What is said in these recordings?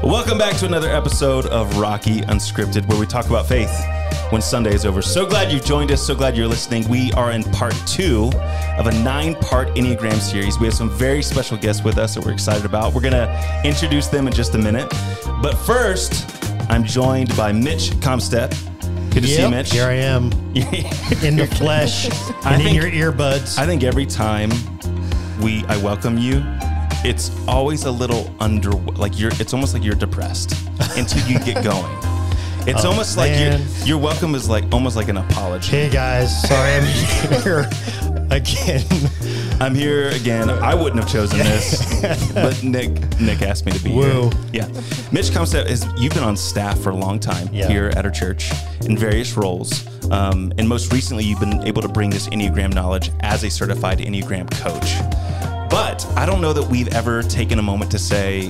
Welcome back to another episode of Rocky Unscripted, where we talk about faith when Sunday is over. So glad you've joined us. So glad you're listening. We are in part 2 of a 9-part Enneagram series. We have some very special guests with us that we're excited about. We're going to introduce them in just a minute. But first, I'm joined by Mitch Comstead. Good to see you, Mitch. Here I am in the flesh and in your earbuds. I think every time I welcome you, it's always a little it's almost like you're depressed until you get going. It's almost like your welcome is almost like an apology. Hey guys, sorry I'm here again. I'm here again. I wouldn't have chosen this, but Nick asked me to be here. Yeah. Mitch Comstead, you've been on staff for a long time here at our church in various roles. And most recently, you've been able to bring this Enneagram knowledge as a certified Enneagram coach. But I don't know that we've ever taken a moment to say,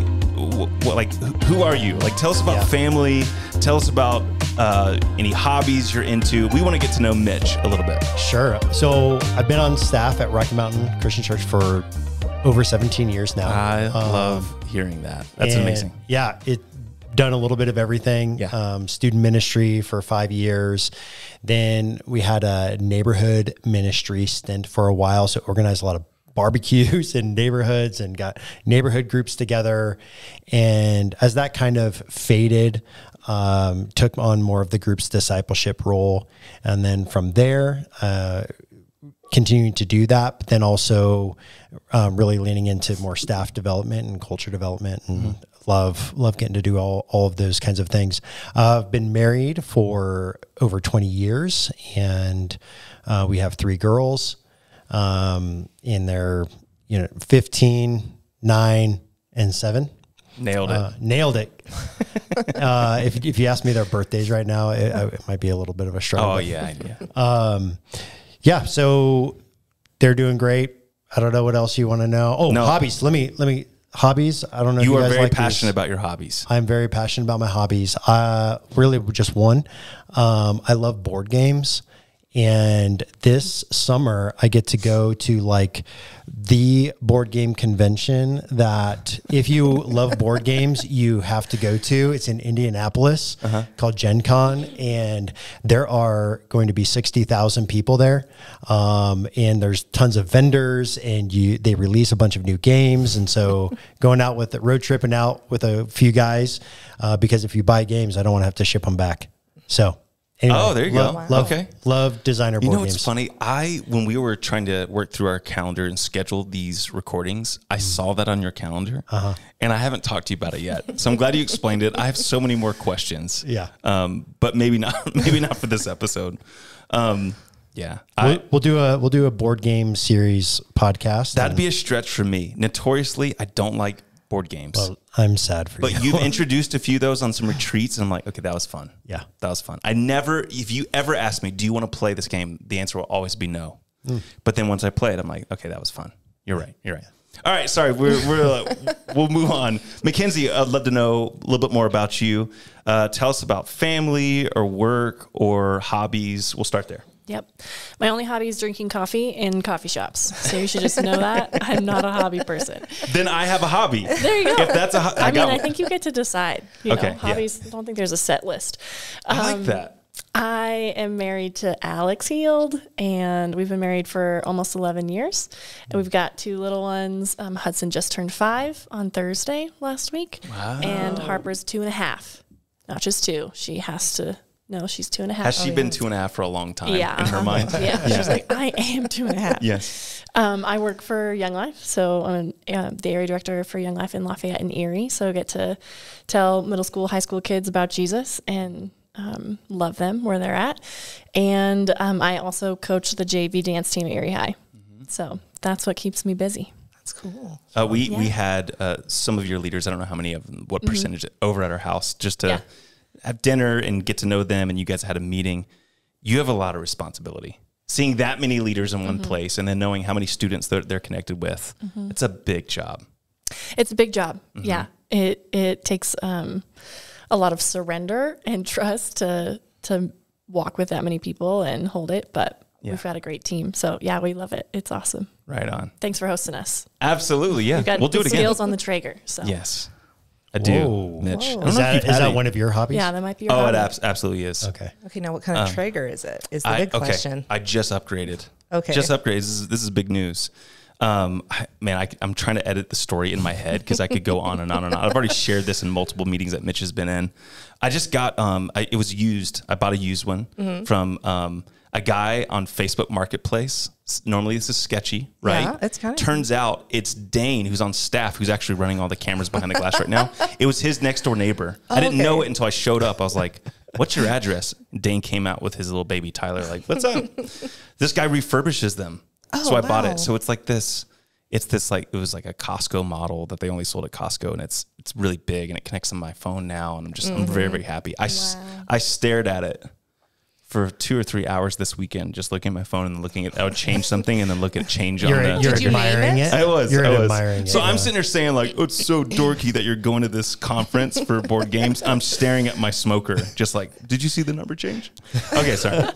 who are you? Tell us about family. Tell us about any hobbies you're into. We want to get to know Mitch a little bit. Sure. So I've been on staff at Rocky.Church for over 17 years now. I love hearing that. That's amazing. Yeah. Done a little bit of everything. Yeah. Student ministry for 5 years. Then we had a neighborhood ministry stint for a while. So organized a lot of barbecues in neighborhoods and got neighborhood groups together. And as that kind of faded, took on more of the group's discipleship role. And then from there, continuing to do that, but then also really leaning into more staff development and culture development, and love getting to do all of those kinds of things. I've been married for over 20 years, and we have 3 girls. In their, 15, 9, and 7. Nailed it. If you ask me their birthdays right now, it might be a little bit of a struggle. Oh yeah. Yeah. So they're doing great. I don't know what else you want to know. Oh, no. Hobbies. Let me hobbies. I don't know. You are very passionate about your hobbies. I'm very passionate about my hobbies. Really just one. I love board games. And this summer, I get to go to the board game convention that if you love board games, you have to go to. It's in Indianapolis called Gen Con. And there are going to be 60,000 people there. And there's tons of vendors, and they release a bunch of new games. And so going out with road tripping out with a few guys, because if you buy games, I don't want to have to ship them back. So. Anyway, there you go. Love designer board games. It's funny. When we were trying to work through our calendar and schedule these recordings, I saw that on your calendar, and I haven't talked to you about it yet. So I'm glad you explained it. I have so many more questions. Yeah. But maybe not for this episode. Yeah. We'll do a board game series podcast. That'd be a stretch for me. Notoriously, I don't like board games. Well, I'm sad for you. But you've introduced a few of those on some retreats, and I'm like, okay, that was fun. Yeah. That was fun. If you ever ask me, do you want to play this game? The answer will always be no. But then once I play it, I'm like, okay, that was fun. You're right. All right. Sorry. We'll move on. Makenzie, I'd love to know a little bit more about you. Tell us about family or work or hobbies. We'll start there. Yep. My only hobby is drinking coffee in coffee shops. So you should just know that. I'm not a hobby person. Then I have a hobby. There you go. If that's I think you get to decide. Okay. Hobbies, I don't think there's a set list. I like that. I am married to Alex Heald, and we've been married for almost 11 years. And we've got 2 little ones. Hudson just turned 5 on Thursday last week. Wow. And Harper's 2.5. Not just 2. She has to... No, she's 2.5. Has she been 2.5 for a long time in her mind? Yeah. She's like, I am 2.5. Yes. I work for Young Life. So I'm the area director for Young Life in Lafayette and Erie. So I get to tell middle school, high school kids about Jesus and love them where they're at. And I also coach the JV dance team at Erie High. So that's what keeps me busy. That's cool. We had some of your leaders, I don't know how many of them, what percentage, over at our house just to have dinner and get to know them, and you guys had a meeting. You have a lot of responsibility. Seeing that many leaders in one place and then knowing how many students they're connected with, it's a big job. It's a big job. Yeah. It takes a lot of surrender and trust to walk with that many people and hold it, but we've got a great team. So we love it. It's awesome. Right on. Thanks for hosting us. Absolutely. Yeah. We've got we'll do it again. Skills on the Traeger. So yes. I do, Mitch. I don't Is know if you've had that one of your hobbies? Yeah, that might be your Oh, hobby. It absolutely is. Okay. Okay, now what kind of traeger is it? Is the big question. I just upgraded. Okay. Just upgraded. This is big news. I'm trying to edit the story in my head because I could go on and on and on. I've already shared this in multiple meetings that Mitch has been in. I just got, it was used. I bought a used one from a guy on Facebook Marketplace. Normally this is sketchy, right? Yeah, it's kind of. Turns out it's Dane, who's on staff, who's actually running all the cameras behind the glass right now. It was his next door neighbor. I didn't know it until I showed up. I was like, what's your address? Dane came out with his little baby Tyler, like, what's up? This guy refurbishes them. So I bought it. So it's like this, it was like a Costco model that they only sold at Costco, and it's really big, and it connects to my phone now, and I'm very, very happy. I stared at it for 2 or 3 hours this weekend, just looking at my phone and looking at, I would change something and then look at change on the. You're admiring it? I was. Admiring it. So I'm sitting there saying like, oh, it's so dorky that you're going to this conference for board games. I'm staring at my smoker, just like, did you see the number change? Okay, sorry.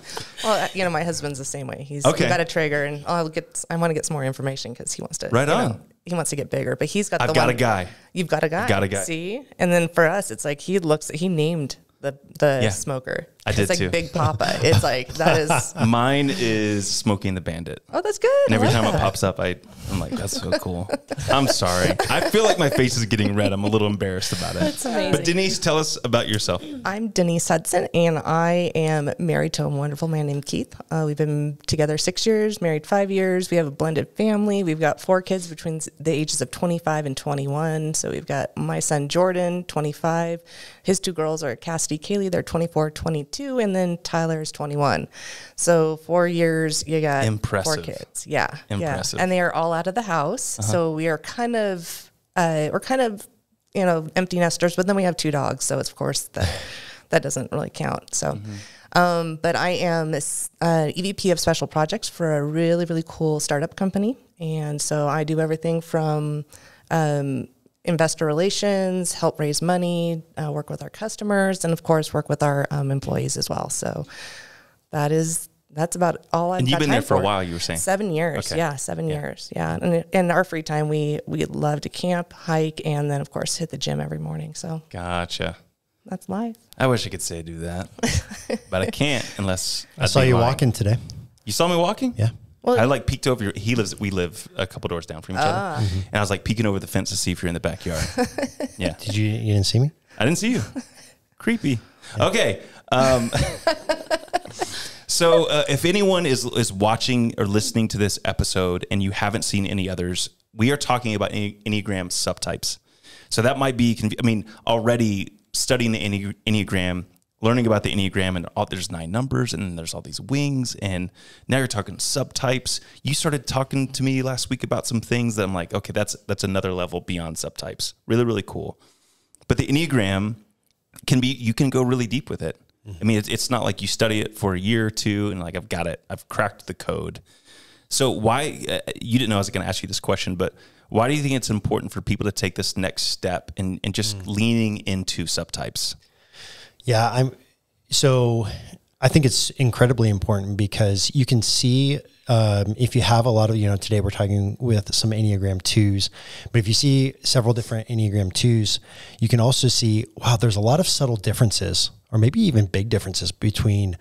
Well, my husband's the same way. He's got a traeger, and I want to get some more information because he wants to. Right on. He wants to get bigger, but he's got I've got a guy. You've got a guy. Got a guy. See? And then for us, it's like he named the smoker. I did it's like too. Big Papa. It's like, that is. Mine is Smoking the Bandit. Oh, that's good. And every time it pops up, I'm like, that's so cool. I'm sorry. I feel like my face is getting red. I'm a little embarrassed about it. That's amazing. But Denyse, tell us about yourself. I'm Denyse Hudson, and I am married to a wonderful man named Keith. We've been together 6 years, married 5 years. We have a blended family. We've got 4 kids between the ages of 25 and 21. So we've got my son, Jordan, 25. His 2 girls are Cassidy, Kaylee. They're 24, 22. And then Tyler's 21. So 4 years, you got 4 kids. Yeah. Impressive. Yeah. And they are all out of the house. So we are kind of, empty nesters, but then we have 2 dogs. So it's, of course, that doesn't really count. So, but I am EVP of special projects for a really, really cool startup company. And so I do everything from, investor relations, help raise money, work with our customers, and of course work with our employees as well. So that's about all I've got. And you've been there for a for. while, you were saying? 7 years. Okay. Yeah, 7 years. Yeah. And in our free time, we love to camp, hike, and then of course hit the gym every morning. So Gotcha. that's life. I wish I could say I do that, but I can't unless I saw you walking today. You saw me walking? Yeah. Well, I peeked over we live a couple doors down from each other. And I was peeking over the fence to see if you're in the backyard. Yeah. You didn't see me? I didn't see you. Creepy. Okay. So if anyone is watching or listening to this episode and you haven't seen any others, we are talking about Enneagram subtypes. So that might be, already studying the Enneagram, learning about the Enneagram, and there's 9 numbers, and then there's all these wings, and now you're talking subtypes. You started talking to me last week about some things that I'm like, okay, that's another level beyond subtypes. Really, really cool. But the Enneagram you can go really deep with it. It's not like you study it for a year or 2 and like, I've got it, I've cracked the code. So why, you didn't know I was going to ask you this question, but why do you think it's important for people to take this next step and just leaning into subtypes? Yeah, I think it's incredibly important because you can see if you have a lot of, today we're talking with some Enneagram 2s, but if you see several different Enneagram 2s, you can also see, wow, there's a lot of subtle differences or maybe even big differences between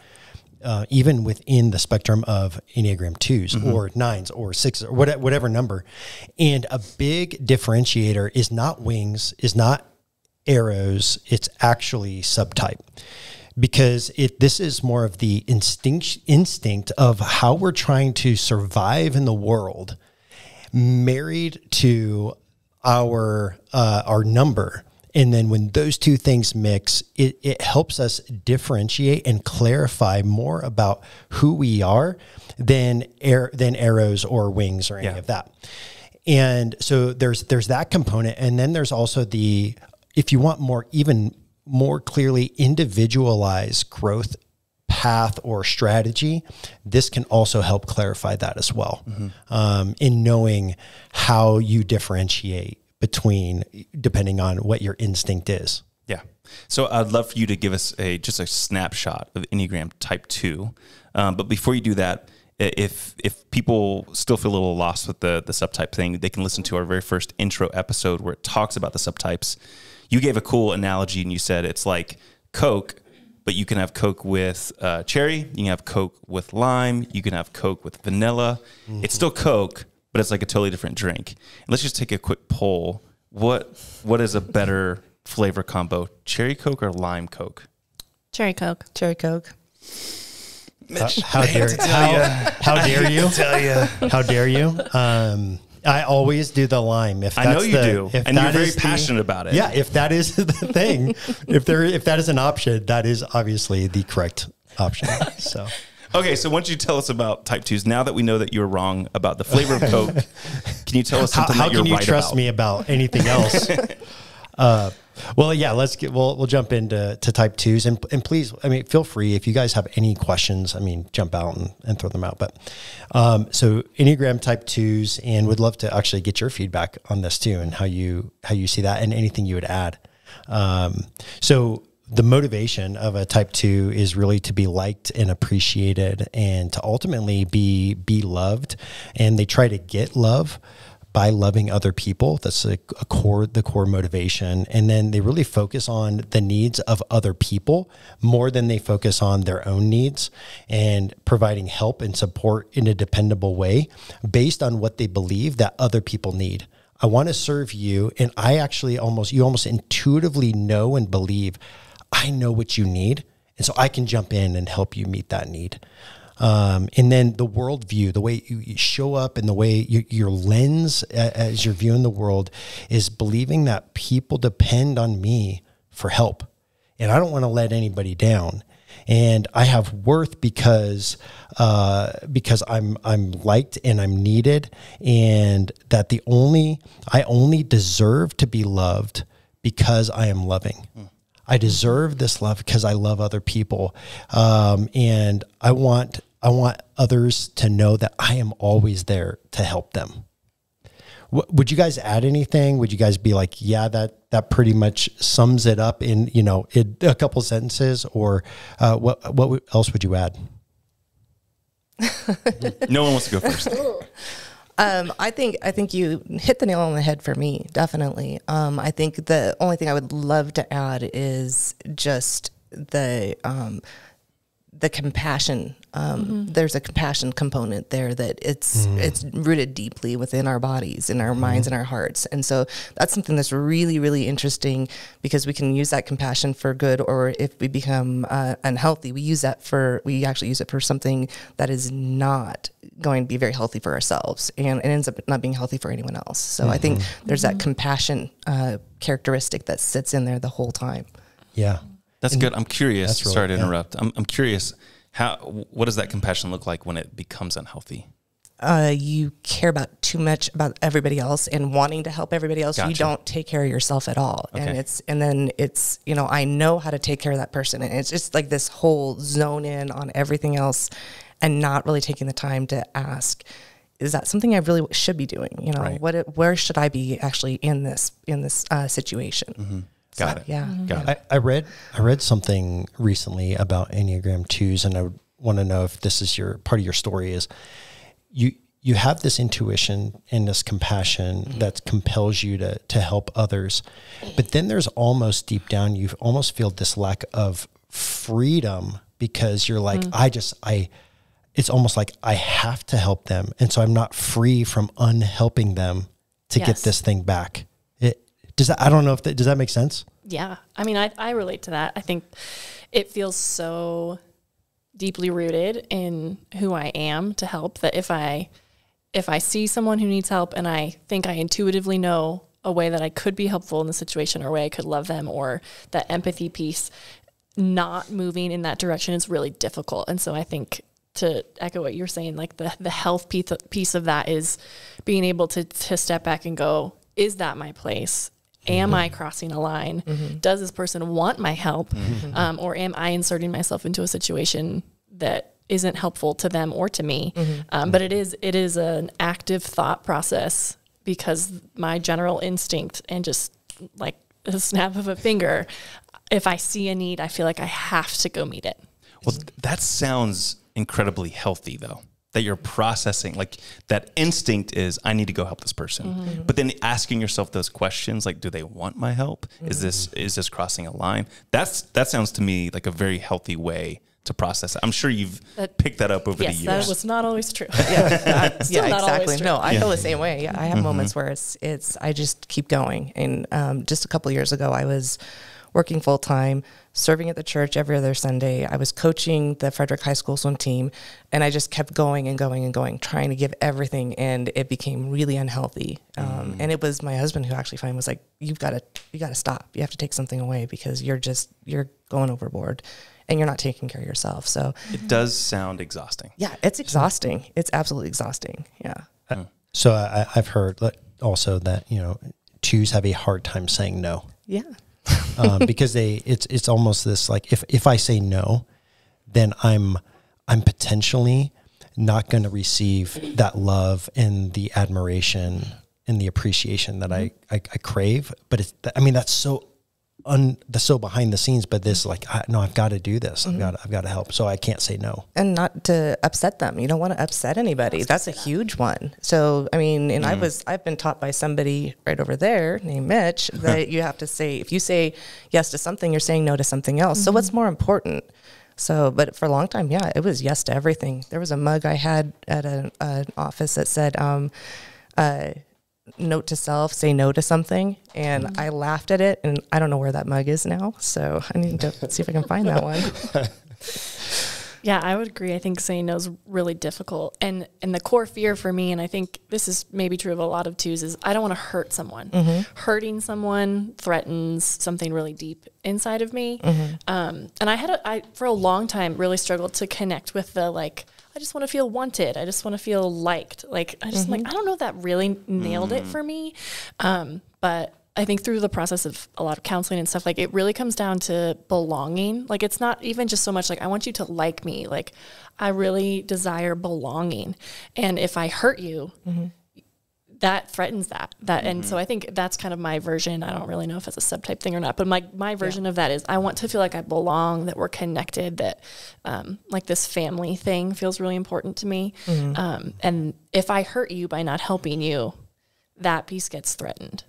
even within the spectrum of Enneagram 2s or 9s or 6s or whatever number. And a big differentiator is not wings, is not arrows, it's actually subtype, because this is more of the instinct of how we're trying to survive in the world, married to our number. And then when those 2 things mix, it helps us differentiate and clarify more about who we are than arrows or wings or any of that. And so there's that component, and then there's also if you want even more clearly individualized growth path or strategy, this can also help clarify that as well, in knowing how you differentiate between, depending on what your instinct is. Yeah. So I'd love for you to give us just a snapshot of Enneagram Type 2. But before you do that, if people still feel a little lost with the subtype thing, they can listen to our very first intro episode where it talks about the subtypes. You gave a cool analogy, and you said it's like Coke, but you can have Coke with cherry, you can have Coke with lime, you can have Coke with vanilla. Mm-hmm. It's still Coke, but it's like a totally different drink. And let's just take a quick poll. What is a better flavor combo, cherry Coke or lime Coke? Cherry Coke. Cherry Coke. Mitch, how dare you? How dare you? I always do the lime. If that's I know you do, and you're very passionate about it. Yeah, if that is the thing, if that is an option, that is obviously the correct option. So. Okay, so once you tell us about type 2s, now that we know that you were wrong about the flavor of Coke, can you tell us something that you're right about? How can you trust me about anything else? Well, yeah, we'll jump into type 2s, and please, I mean, feel free if you guys have any questions, I mean, jump out and throw them out. But, so Enneagram type 2s, and would love to actually get your feedback on this too, and how you see that, and anything you would add. So the motivation of a type 2 is really to be liked and appreciated, and to ultimately be loved. And they try to get love by loving other people. That's the core motivation. And then they really focus on the needs of other people more than they focus on their own needs, and providing help and support in a dependable way based on what they believe that other people need. I want to serve you. And you almost intuitively know and believe, I know what you need. And so I can jump in and help you meet that need. And then the worldview, the way you show up, and the way your lens as you're viewing the world is believing that people depend on me for help, and I don't want to let anybody down. And I have worth because I'm liked and I'm needed, and that I only deserve to be loved because I am loving. I deserve this love because I love other people. And I want others to know that I am always there to help them. Would you guys add anything? Would you guys be like, yeah, that pretty much sums it up in a couple sentences? Or what else would you add? No one wants to go first. I think you hit the nail on the head for me, definitely. I think the only thing I would love to add is just the compassion. There's a compassion component there that it's rooted deeply within our bodies, in our minds, and our hearts. And so that's something that's really, really interesting, because we can use that compassion for good, or if we become unhealthy, we actually use it for something that is not going to be very healthy for ourselves, and it ends up not being healthy for anyone else. So I think there's that compassion characteristic that sits in there the whole time. Yeah. That's good. I'm curious. Sorry to interrupt. I'm curious. What does that compassion look like when it becomes unhealthy? You care about too much about everybody else and wanting to help everybody else. Gotcha. You don't take care of yourself at all. Okay. And then it's, I know how to take care of that person. And it's just like this whole zone in on everything else, and not really taking the time to ask, is that something I really should be doing? Right. Where should I be actually in this situation? Mm-hmm. Got it. Yeah. Got it. I read something recently about Enneagram 2s, and I would want to know if this is part of your story. Is you have this intuition and this compassion that compels you to help others, but then there's almost deep down, you almost feel this lack of freedom, because you're like, it's almost like I have to help them, and so I'm not free from unhelping them to get this thing back. I don't know if does that make sense? Yeah. I mean, I relate to that. I think it feels so deeply rooted in who I am to help, that if I see someone who needs help, and I think I intuitively know a way that I could be helpful in the situation, or a way I could love them, or that empathy piece, not moving in that direction is really difficult. And so I think, to echo what you're saying, like the health piece of that is being able to step back and go, is that my place? Am I crossing a line? Does this person want my help? Or am I inserting myself into a situation that isn't helpful to them or to me? But it is an active thought process, because my general instinct, and just like a snap of a finger, if I see a need, I feel like I have to go meet it. Well, that sounds incredibly healthy, though. that you're processing. Like that instinct is, I need to go help this person. But then asking yourself those questions, like, do they want my help? Is this crossing a line? That sounds to me like a very healthy way to process it. I'm sure you've picked that up over the years. Yes, that was not always true. Yeah, Still not exactly. always true. No, I feel the same way. Yeah, I have moments where it's I just keep going. And just a couple of years ago, I was working full time, serving at the church every other Sunday. I was coaching the Frederick High School swim team, and I just kept going and going and going, trying to give everything, and it became really unhealthy. And it was my husband who actually finally was like, you got to stop. You have to take something away because you're going overboard and you're not taking care of yourself. So it does sound exhausting. Yeah, it's exhausting. It's absolutely exhausting. Yeah. So I've heard also that, twos have a hard time saying no. Yeah. Because it's almost this, like, if I say no, then I'm potentially not going to receive that love and the admiration and the appreciation that I crave. But that's so behind the scenes, but this, like, no, I've got to do this. I've got to help. So I can't say no. And not to upset them. You don't want to upset anybody. That's a huge one. So, and I've been taught by somebody right over there named Mitch that you have to say, if you say yes to something, you're saying no to something else. So what's more important? So, but for a long time, yeah, it was yes to everything. There was a mug I had at an office that said, note to self, say no to something. And I laughed at it, and I don't know where that mug is now. So I need to see if I can find that one. Yeah, I would agree. I think saying no is really difficult. And the core fear for me, and I think this is maybe true of a lot of twos, is I don't want to hurt someone. Hurting someone threatens something really deep inside of me. And I for a long time really struggled to connect with the, like, I just want to feel wanted. I just want to feel liked. Like, I just like, I don't know if that really nailed it for me. But I think through the process of a lot of counseling and stuff, like, it really comes down to belonging. Like, it's not even just so much like, I want you to like me. Like, I really desire belonging. And if I hurt you, that threatens that. And so I think that's kind of my version. I don't really know if it's a subtype thing or not, but my version of that is I want to feel like I belong, that we're connected, that like this family thing feels really important to me. And if I hurt you by not helping you, that piece gets threatened.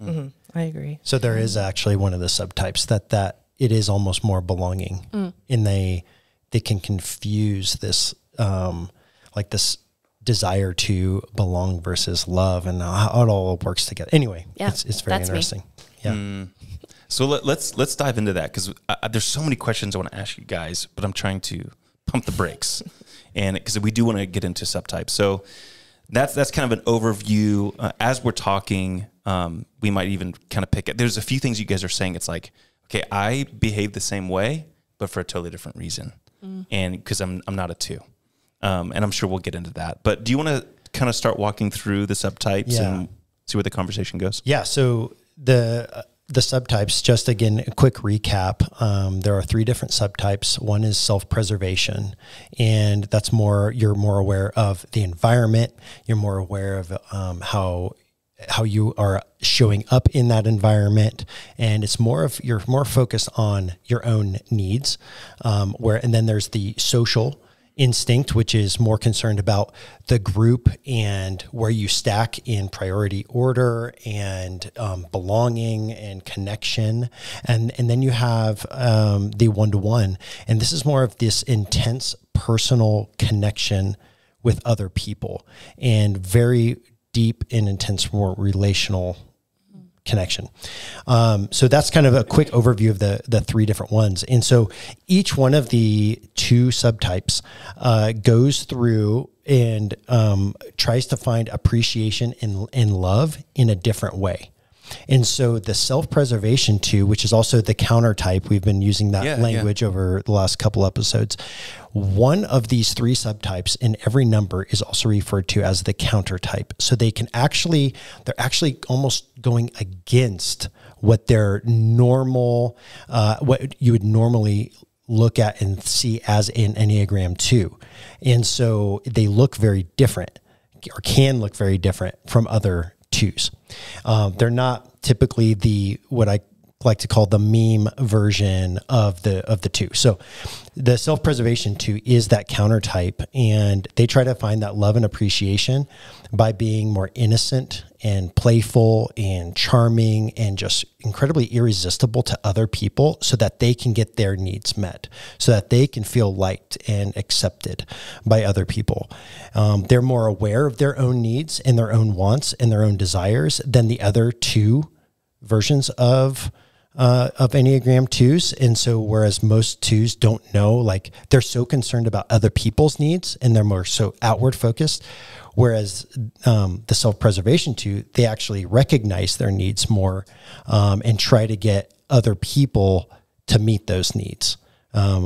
I agree. So there is actually one of the subtypes that it is almost more belonging, and they can confuse this, like this desire to belong versus love, and how it all works together. Anyway, it's very interesting. Me. Yeah. So let's dive into that, because there's so many questions I want to ask you guys, but I'm trying to pump the brakes, and because we do want to get into subtypes. So that's kind of an overview. As we're talking, we might even kind of pick it. There's a few things you guys are saying. It's like, okay, I behave the same way, but for a totally different reason, and because I'm not a two. And I'm sure we'll get into that. But do you want to kind of start walking through the subtypes and see where the conversation goes? Yeah. So the subtypes, just again, a quick recap. There are 3 different subtypes. One is self-preservation, and that's you're more aware of the environment. You're more aware of how you are showing up in that environment, and it's you're more focused on your own needs. And then there's the social instinct, which is more concerned about the group and where you stack in priority order and belonging and connection. And then you have the one-to-one. And this is more of this intense personal connection with other people and very deep and intense, more relational connection. So that's kind of a quick overview of the 3 different ones. And so each one of the 2 subtypes goes through and tries to find appreciation and love in a different way. And so the self-preservation too, which is also the counter type, we've been using that language over the last couple episodes. One of these 3 subtypes in every number is also referred to as the counter type. So they're actually almost going against what their normal, what you would normally look at and see as an Enneagram 2. And so they look very different, or can look very different from other twos. They're not typically what I like to call the meme version of the two. So the self-preservation 2 is that counter type, and they try to find that love and appreciation by being more innocent and playful and charming and just incredibly irresistible to other people so that they can get their needs met, so that they can feel liked and accepted by other people. They're more aware of their own needs and their own wants and their own desires than the other two versions of Enneagram 2s. And so whereas most 2s don't know, like they're so concerned about other people's needs and they're more so outward focused, whereas the self-preservation 2, they actually recognize their needs more and try to get other people to meet those needs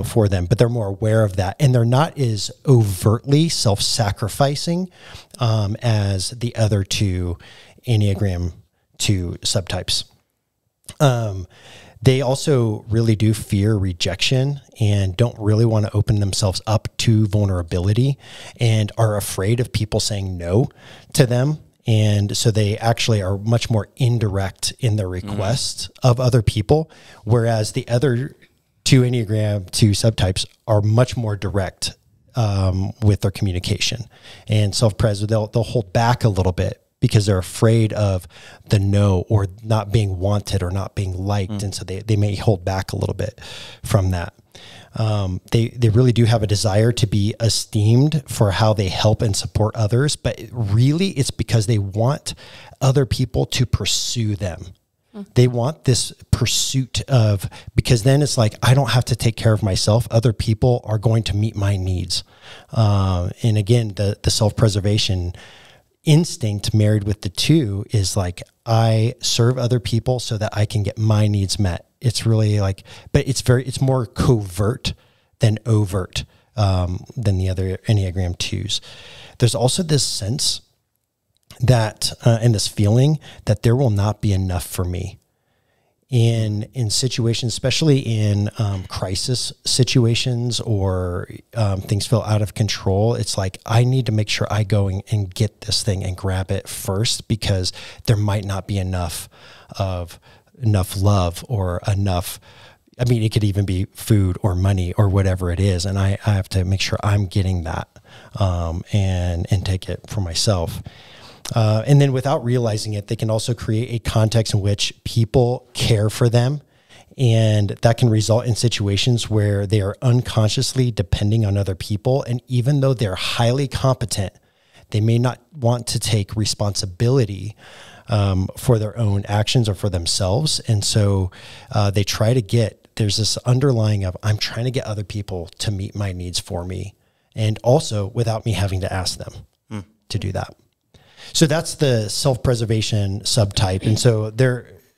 for them, but they're more aware of that. And they're not as overtly self-sacrificing as the other two Enneagram 2 subtypes. They also really do fear rejection and don't really want to open themselves up to vulnerability and are afraid of people saying no to them. And so they actually are much more indirect in their requests of other people, whereas the other two Enneagram 2 subtypes are much more direct with their communication. And self-pres, they'll hold back a little bit because they're afraid of the no or not being wanted or not being liked. And so they may hold back a little bit from that. They really do have a desire to be esteemed for how they help and support others, but really it's because they want other people to pursue them. They want this pursuit of, because then it's like, I don't have to take care of myself. Other people are going to meet my needs. And again, the self-preservation instinct married with the 2 is like, I serve other people so that I can get my needs met. It's really like, but it's more covert than overt than the other Enneagram 2s. There's also this sense that, and this feeling that there will not be enough for me in situations, especially in crisis situations or things feel out of control. It's like, I need to make sure I go and get this thing and grab it first, because there might not be enough love or enough. I mean, it could even be food or money or whatever it is. And I have to make sure I'm getting that and take it for myself. And then without realizing it, they can also create a context in which people care for them. And that can result in situations where they are unconsciously depending on other people. And even though they're highly competent, they may not want to take responsibility for their own actions or for themselves. And so they try to there's this underlying of, I'm trying to get other people to meet my needs for me. And also without me having to ask them to do that. So that's the self-preservation subtype. And so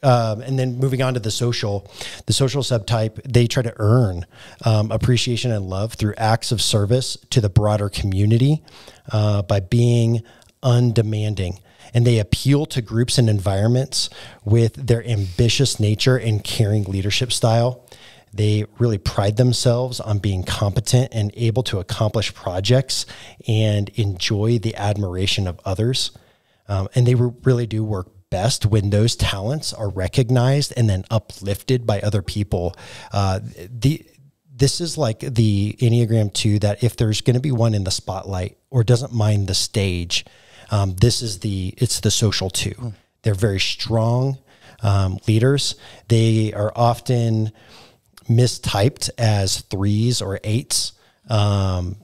and then moving on to the social subtype, they try to earn appreciation and love through acts of service to the broader community by being undemanding. And they appeal to groups and environments with their ambitious nature and caring leadership style. They really pride themselves on being competent and able to accomplish projects and enjoy the admiration of others. And they really do work best when those talents are recognized and then uplifted by other people. This is like the Enneagram 2 that if there's going to be one in the spotlight or doesn't mind the stage, it's the social 2. They're very strong leaders. They are often mistyped as 3s or 8s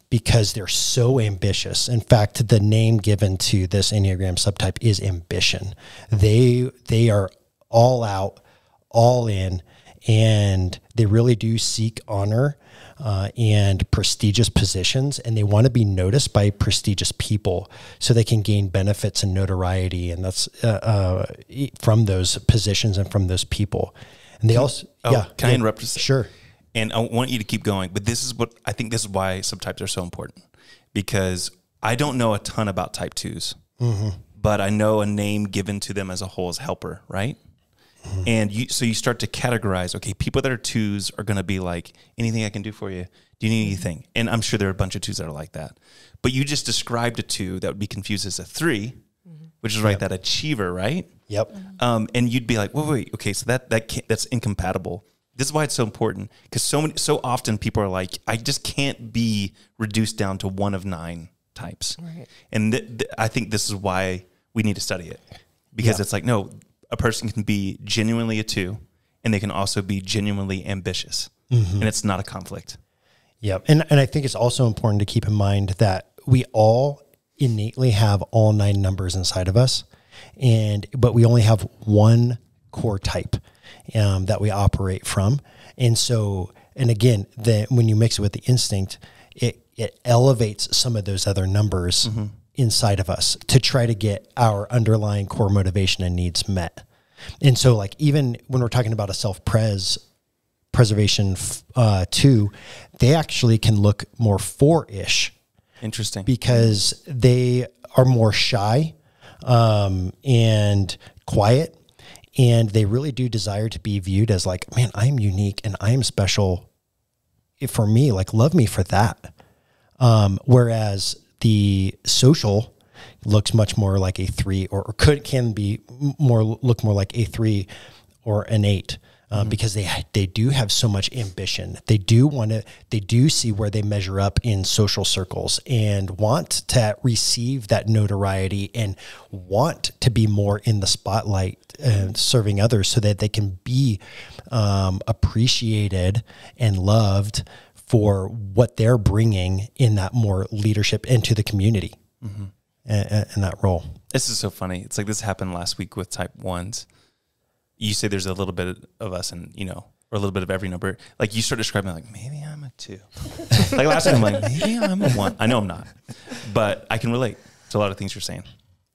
because they're so ambitious. In fact, the name given to this Enneagram subtype is ambition. They are all out, all in, and they really do seek honor and prestigious positions, and they want to be noticed by prestigious people so they can gain benefits and notoriety, and that's from those positions and from those people. And they can I interrupt? Sure. And I want you to keep going, but this is why subtypes are so important, because I don't know a ton about type 2s, but I know a name given to them as a whole is helper, right? And so you start to categorize, okay, people that are 2s are going to be like, anything I can do for you? Do you need anything? And I'm sure there are a bunch of 2s that are like that. But you just described a 2 that would be confused as a 3, which is right, that achiever, right? Yep. And you'd be like, wait, okay, so that's incompatible. This is why it's so important, because so often people are like, I just can't be reduced down to one of 9 types. Right. And I think this is why we need to study it, because it's like, no, a person can be genuinely a 2, and they can also be genuinely ambitious, and it's not a conflict. Yep. And I think it's also important to keep in mind that we all innately have all 9 numbers inside of us, but we only have one core type that we operate from. And so, and again, when you mix it with the instinct, it elevates some of those other numbers inside of us to try to get our underlying core motivation and needs met. And so, like, even when we're talking about a self-preservation 2, they actually can look more 4-ish. Interesting. Because they are more shy and quiet, and they really do desire to be viewed as like, man, I'm unique and I am special. For me, like, love me for that. Whereas the social looks much more like a 3, or can be look more like a 3 or an 8. Because they do have so much ambition. They do see where they measure up in social circles and want to receive that notoriety and want to be more in the spotlight and serving others, so that they can be appreciated and loved for what they're bringing in that more leadership into the community in that role. This is so funny. It's like this happened last week with type 1s. You say there's a little bit of us, and or a little bit of every number. Like, you start describing, like, maybe I'm a 2. Like last time, I'm like, maybe I'm a 1. I know I'm not, but I can relate to a lot of things you're saying.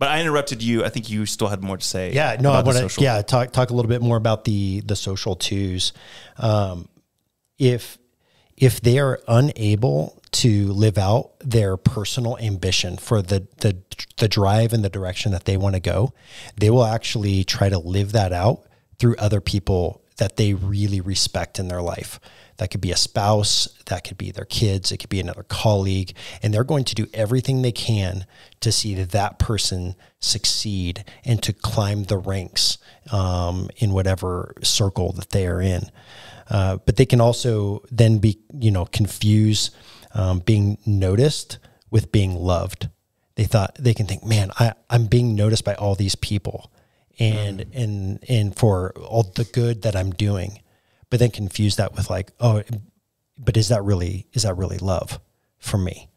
But I interrupted you. I think you still had more to say. Yeah, no, I want to talk a little bit more about the social 2s. If they are unable to live out their personal ambition for the drive and the direction that they want to go, they will actually try to live that out through other people that they really respect in their life. That could be a spouse, that could be their kids, it could be another colleague, and they're going to do everything they can to see that person succeed and to climb the ranks in whatever circle that they are in. But they can also then be, confuse being noticed with being loved. They can think, man, I'm being noticed by all these people and for all the good that I'm doing, but then confuse that with like, oh, but is that really love for me?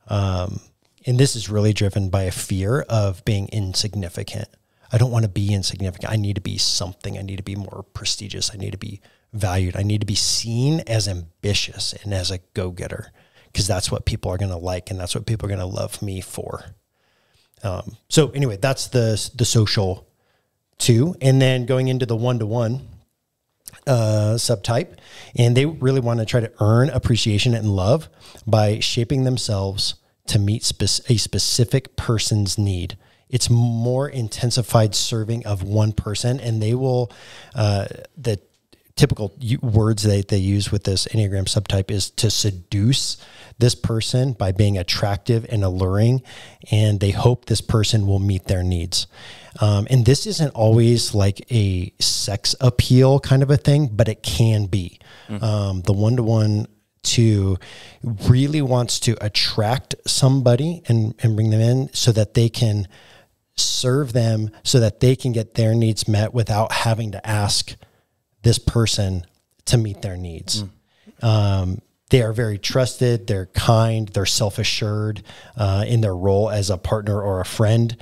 And this is really driven by a fear of being insignificant. I don't want to be insignificant. I need to be something. I need to be more prestigious. I need to be valued. I need to be seen as ambitious and as a go-getter, because that's what people are going to like, and that's what people are going to love me for. So anyway, that's the social 2. And then going into the 1-to-1 subtype, and they really want to try to earn appreciation and love by shaping themselves to meet a specific person's need. It's more intensified serving of one person, and they will, the typical words that they use with this Enneagram subtype is to seduce this person by being attractive and alluring, and they hope this person will meet their needs. And this isn't always like a sex appeal kind of a thing, but it can be. The 1-to-1 2 really wants to attract somebody and bring them in so that they can serve them, so that they can get their needs met without having to ask this person to meet their needs. They are very trusted, they're kind, they're self-assured in their role as a partner or a friend.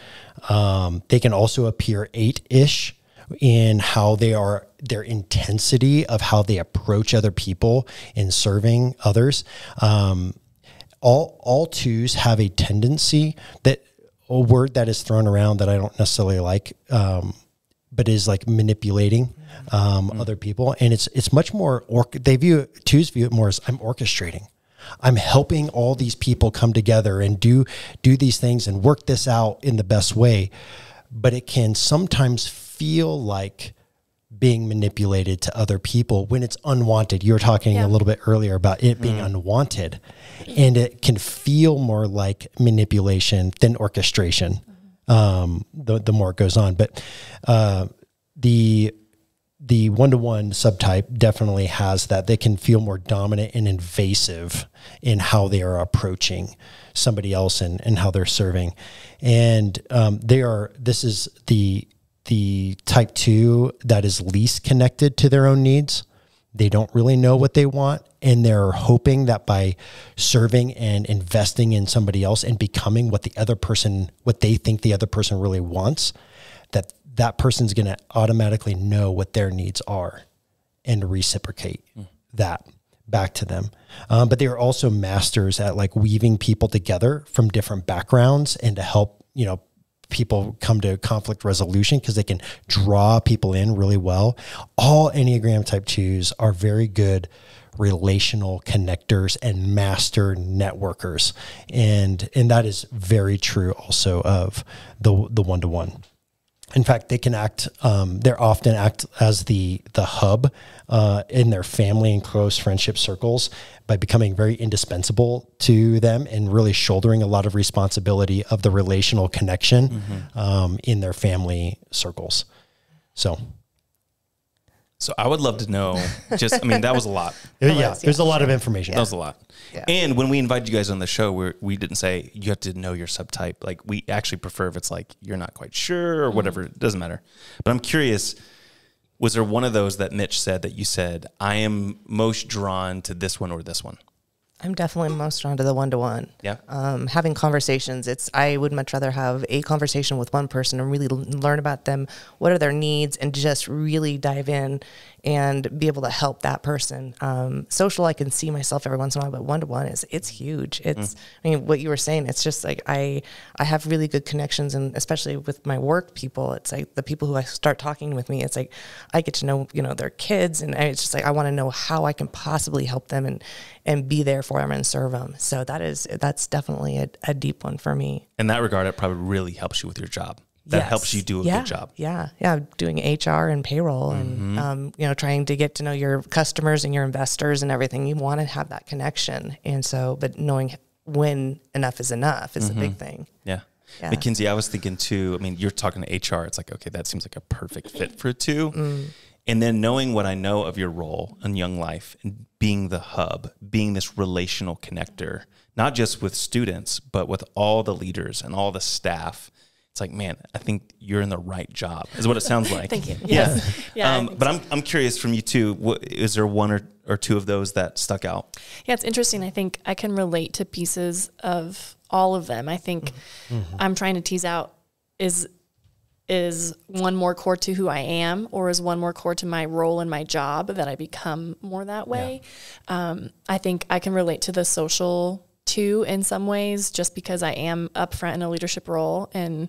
They can also appear 8-ish in how they are, their intensity of how they approach other people in serving others. All 2s have a tendency, that a word that is thrown around that I don't necessarily like, but is like manipulating other people. And it's much more, 2s view it more as, I'm orchestrating. I'm helping all these people come together and do these things and work this out in the best way. But it can sometimes feel like being manipulated to other people when it's unwanted. You were talking a little bit earlier about it being unwanted, and it can feel more like manipulation than orchestration. the more it goes on. But the one-to-one subtype definitely has that. They can feel more dominant and invasive in how they are approaching somebody else and how they're serving. And this is the type 2 that is least connected to their own needs. They don't really know what they want, and they're hoping that by serving and investing in somebody else and becoming what they think the other person really wants, that person's going to automatically know what their needs are and reciprocate that back to them. But they are also masters at like weaving people together from different backgrounds and to help, people come to conflict resolution because they can draw people in really well. All Enneagram type 2s are very good relational connectors and master networkers. And that is very true also of the one-to-one. In fact, they can often act as the hub in their family and close friendship circles by becoming very indispensable to them and really shouldering a lot of responsibility of the relational connection in their family circles. So I would love to know that was a lot. There's a lot of information. That was a lot. Yeah. And when we invited you guys on the show, we didn't say you have to know your subtype. Like, we actually prefer if it's like you're not quite sure or whatever. It doesn't matter. But I'm curious, was there one of those that Mitch said that you said, I am most drawn to this one or this one? I'm definitely most drawn to the one-to-one. Yeah. Having conversations, I would much rather have a conversation with one person and really learn about them, what are their needs, and just really dive in and be able to help that person. Social, I can see myself every once in a while, but one-to-one it's huge. It's, what you were saying, it's just like, I have really good connections, and especially with my work people, it's like the people who I start talking with me, it's like, I get to know, their kids, and it's just like, I want to know how I can possibly help them and be there for them and serve them. So that's definitely a deep one for me. In that regard, it probably really helps you with your job. That helps you do a good job. Yeah. Doing HR and payroll and, trying to get to know your customers and your investors and everything. You want to have that connection. And so, but knowing when enough is enough is a big thing. Yeah. Makenzie, I was thinking too, you're talking to HR. It's like, okay, that seems like a perfect fit for it too. And then knowing what I know of your role in Young Life and being the hub, being this relational connector, not just with students, but with all the leaders and all the staff. It's like, man, I think you're in the right job, is what it sounds like. Thank you. Yes. But I'm curious from you too, is there one or two of those that stuck out? Yeah, it's interesting. I think I can relate to pieces of all of them. I think I'm trying to tease out, is one more core to who I am, or is one more core to my role in my job that I become more that way? Yeah. I think I can relate to the social too in some ways, just because I am up front in a leadership role and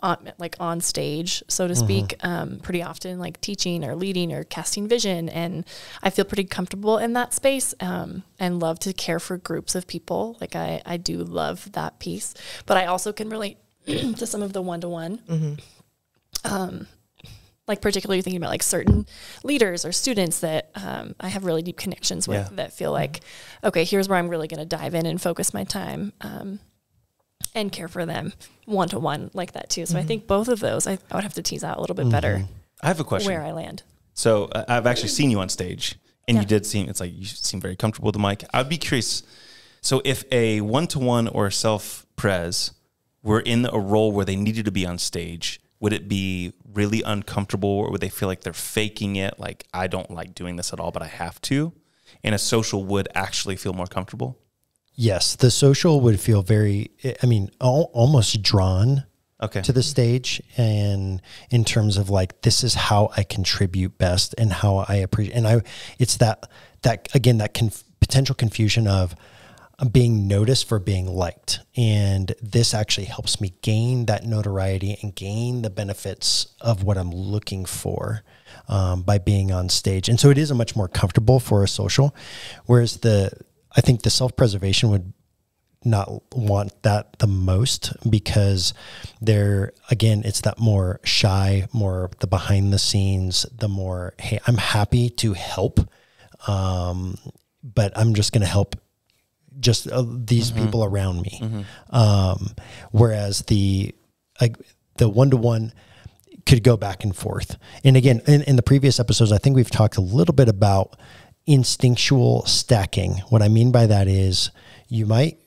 on stage, so to speak, pretty often, like teaching or leading or casting vision. And I feel pretty comfortable in that space and love to care for groups of people. Like I do love that piece, but I also can relate to some of the one-to-one. Like particularly thinking about like certain leaders or students that I have really deep connections with that feel like, okay, here's where I'm really going to dive in and focus my time and care for them one-to-one like that too. So I think both of those, I would have to tease out a little bit better. I have a question. Where I land. So I've actually seen you on stage, and you did seem, it's like you seem very comfortable with the mic. I'd be curious. So if a one-to-one or a self-pres were in a role where they needed to be on stage, would it be really uncomfortable, or would they feel like they're faking it? Like, I don't like doing this at all, but I have to. And a social would actually feel more comfortable? Yes. The social would feel very, almost drawn to the stage. And in terms of like, this is how I contribute best and how I appreciate. And it's that potential confusion of being noticed for being liked. And this actually helps me gain that notoriety and gain the benefits of what I'm looking for by being on stage. And so it is a much more comfortable for a social, whereas I think the self-preservation would not want that the most, because it's that more shy, more the behind the scenes, the more, hey, I'm happy to help, but I'm just going to help just these people around me. Whereas the one-to-one could go back and forth. And again, in the previous episodes, I think we've talked a little bit about instinctual stacking. What I mean by that is you might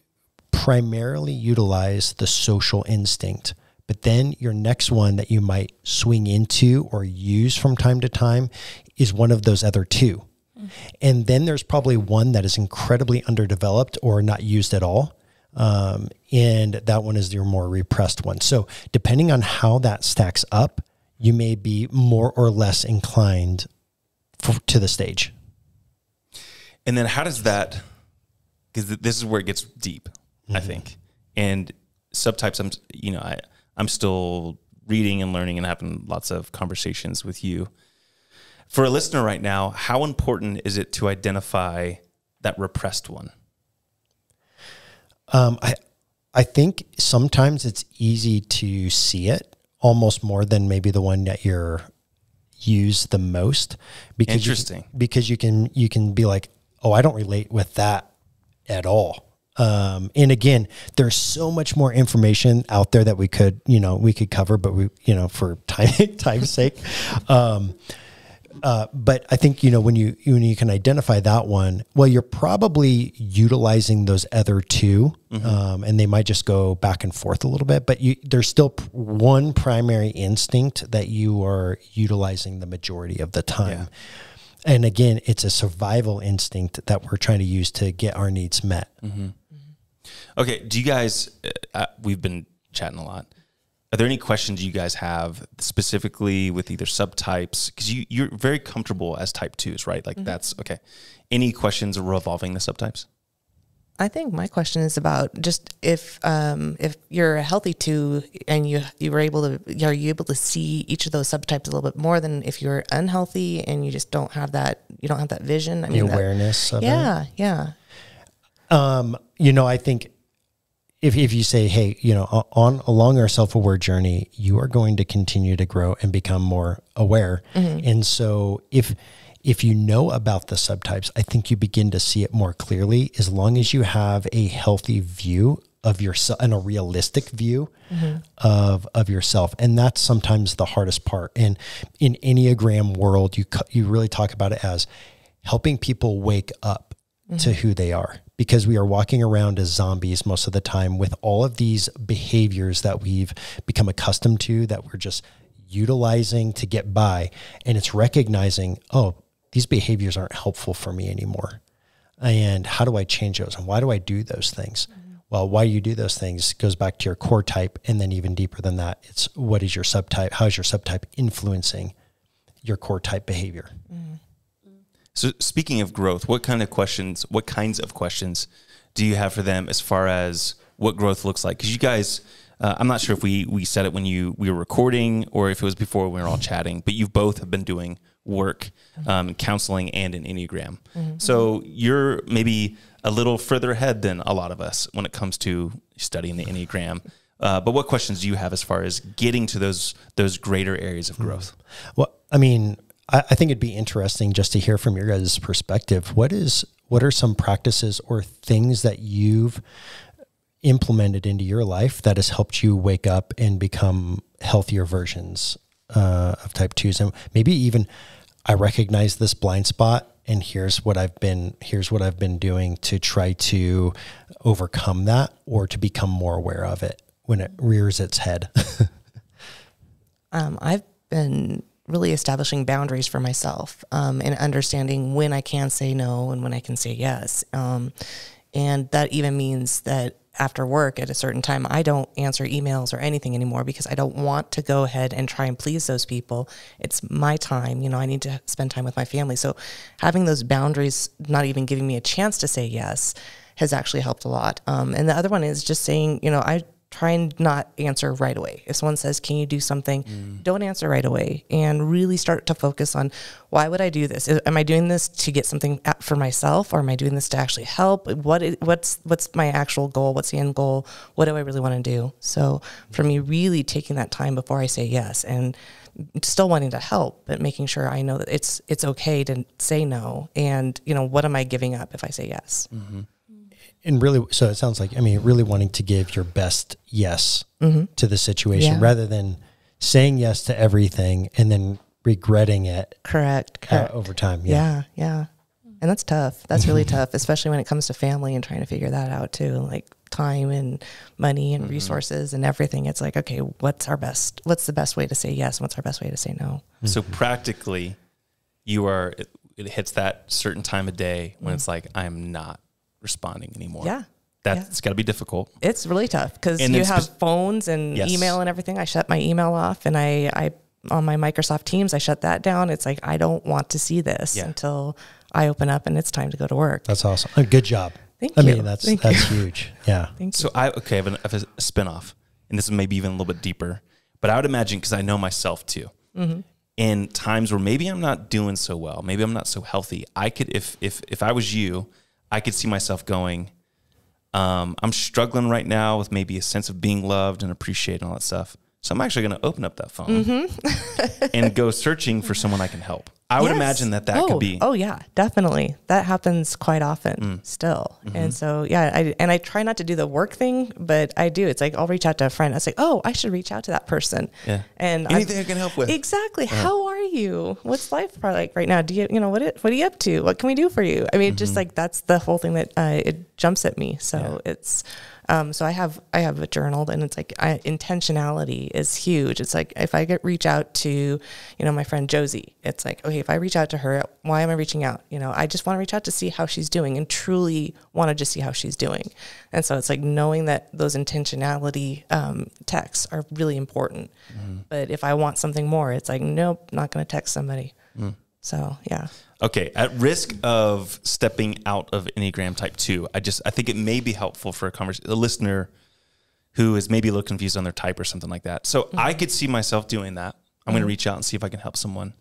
primarily utilize the social instinct, but then your next one that you might swing into or use from time to time is one of those other two. And then there's probably one that is incredibly underdeveloped or not used at all. And that one is your more repressed one. So depending on how that stacks up, you may be more or less inclined to the stage. And then how does that, because this is where it gets deep, I think. And subtypes, I'm still reading and learning and having lots of conversations with you. For a listener right now, how important is it to identify that repressed one? I think sometimes it's easy to see it almost more than maybe the one that you're use the most. Because Interesting. Because you can be like, oh, I don't relate with that at all. And again, there's so much more information out there that we could cover, but for time's sake. But I think, when you can identify that one, well, you're probably utilizing those other two, and they might just go back and forth a little bit, but there's still one primary instinct that you are utilizing the majority of the time. Yeah. And again, it's a survival instinct that we're trying to use to get our needs met. Mm-hmm. Okay. Do you guys, we've been chatting a lot. Are there any questions you guys have specifically with either subtypes? Because you're very comfortable as type 2s, right? Like that's okay. Any questions revolving the subtypes? I think my question is about just if you're a healthy 2 and are you able to see each of those subtypes a little bit more than if you're unhealthy and you just don't have that vision. The awareness of it. Yeah. I think if you say, hey, along our self-aware journey, you are going to continue to grow and become more aware. Mm-hmm. And so if you know about the subtypes, I think you begin to see it more clearly as long as you have a healthy view of yourself and a realistic view of yourself. And that's sometimes the hardest part. And in Enneagram world, you really talk about it as helping people wake up to who they are, because we are walking around as zombies most of the time with all of these behaviors that we've become accustomed to, that we're just utilizing to get by. And it's recognizing, oh, these behaviors aren't helpful for me anymore. And how do I change those? And why do I do those things? Well, why you do those things goes back to your core type. And then even deeper than that, it's what is your subtype? How is your subtype influencing your core type behavior? So speaking of growth, what kinds of questions do you have for them as far as what growth looks like? Because you guys, I'm not sure if we said it when we were recording or if it was before we were all chatting, but you both have been doing work, counseling and an Enneagram. Mm-hmm. So you're maybe a little further ahead than a lot of us when it comes to studying the Enneagram. But what questions do you have as far as getting to those greater areas of growth? Well, I mean, I think it'd be interesting just to hear from your guys' perspective. What are some practices or things that you've implemented into your life that has helped you wake up and become healthier versions of type 2s? And maybe even, I recognize this blind spot and here's what I've been doing to try to overcome that or to become more aware of it when it rears its head. I've been really establishing boundaries for myself, and understanding when I can say no and when I can say yes. And that even means that after work at a certain time, I don't answer emails or anything anymore because I don't want to go ahead and try and please those people. It's my time. I need to spend time with my family. So having those boundaries, not even giving me a chance to say yes, has actually helped a lot. And the other one is just saying, I try and not answer right away. If someone says, can you do something? Don't answer right away, and really start to focus on, why would I do this? Am I doing this to get something for myself, or am I doing this to actually help? What's my actual goal? What's the end goal? What do I really want to do? So for me, really taking that time before I say yes, and still wanting to help, but making sure I know that it's okay to say no. And, what am I giving up if I say yes? Mm-hmm. and really, so it sounds like, I mean, really wanting to give your best yes to the situation rather than saying yes to everything and then regretting it. Correct. Over time. Yeah. And that's tough. That's really tough, especially when it comes to family and trying to figure that out too. Like time and money and resources and everything. It's like, okay, what's the best way to say yes? What's our best way to say no? So practically it hits that certain time of day when it's like, I'm not responding anymore. Yeah. It's got to be difficult. It's really tough because you have phones and email and everything. I shut my email off, and I on my Microsoft Teams, I shut that down. It's like, I don't want to see this until I open up and it's time to go to work. That's awesome. Good job. Thank you. I mean, that's huge. Yeah. Thank you. So I have a spinoff, and this is maybe even a little bit deeper, but I would imagine, because I know myself too, in times where maybe I'm not doing so well, maybe I'm not so healthy, I could, if I was you, I could see myself going, I'm struggling right now with maybe a sense of being loved and appreciated and all that stuff. So I'm actually going to open up that phone and go searching for someone I can help. I would imagine that could be. Oh yeah, definitely. That happens quite often still. And so, I try not to do the work thing, but I do. It's like, I'll reach out to a friend. I say, oh, I should reach out to that person. Yeah. And anything I can help with. Exactly. Yeah. How are you? What's life like right now? Do you what are you up to? What can we do for you? I mean, just like, that's the whole thing that it jumps at me. So it's, so I have a journal, and it's like, intentionality is huge. It's like, if I reach out to, my friend Josie, it's like, okay, if I reach out to her, why am I reaching out? I just want to reach out to see how she's doing, and truly want to just see how she's doing. And so it's like, knowing that those intentionality texts are really important. But if I want something more, it's like, nope, not going to text somebody. So, yeah. Okay. At risk of stepping out of Enneagram Type 2, I think it may be helpful for a listener who is maybe a little confused on their type or something like that. So I could see myself doing that. I'm going to reach out and see if I can help someone.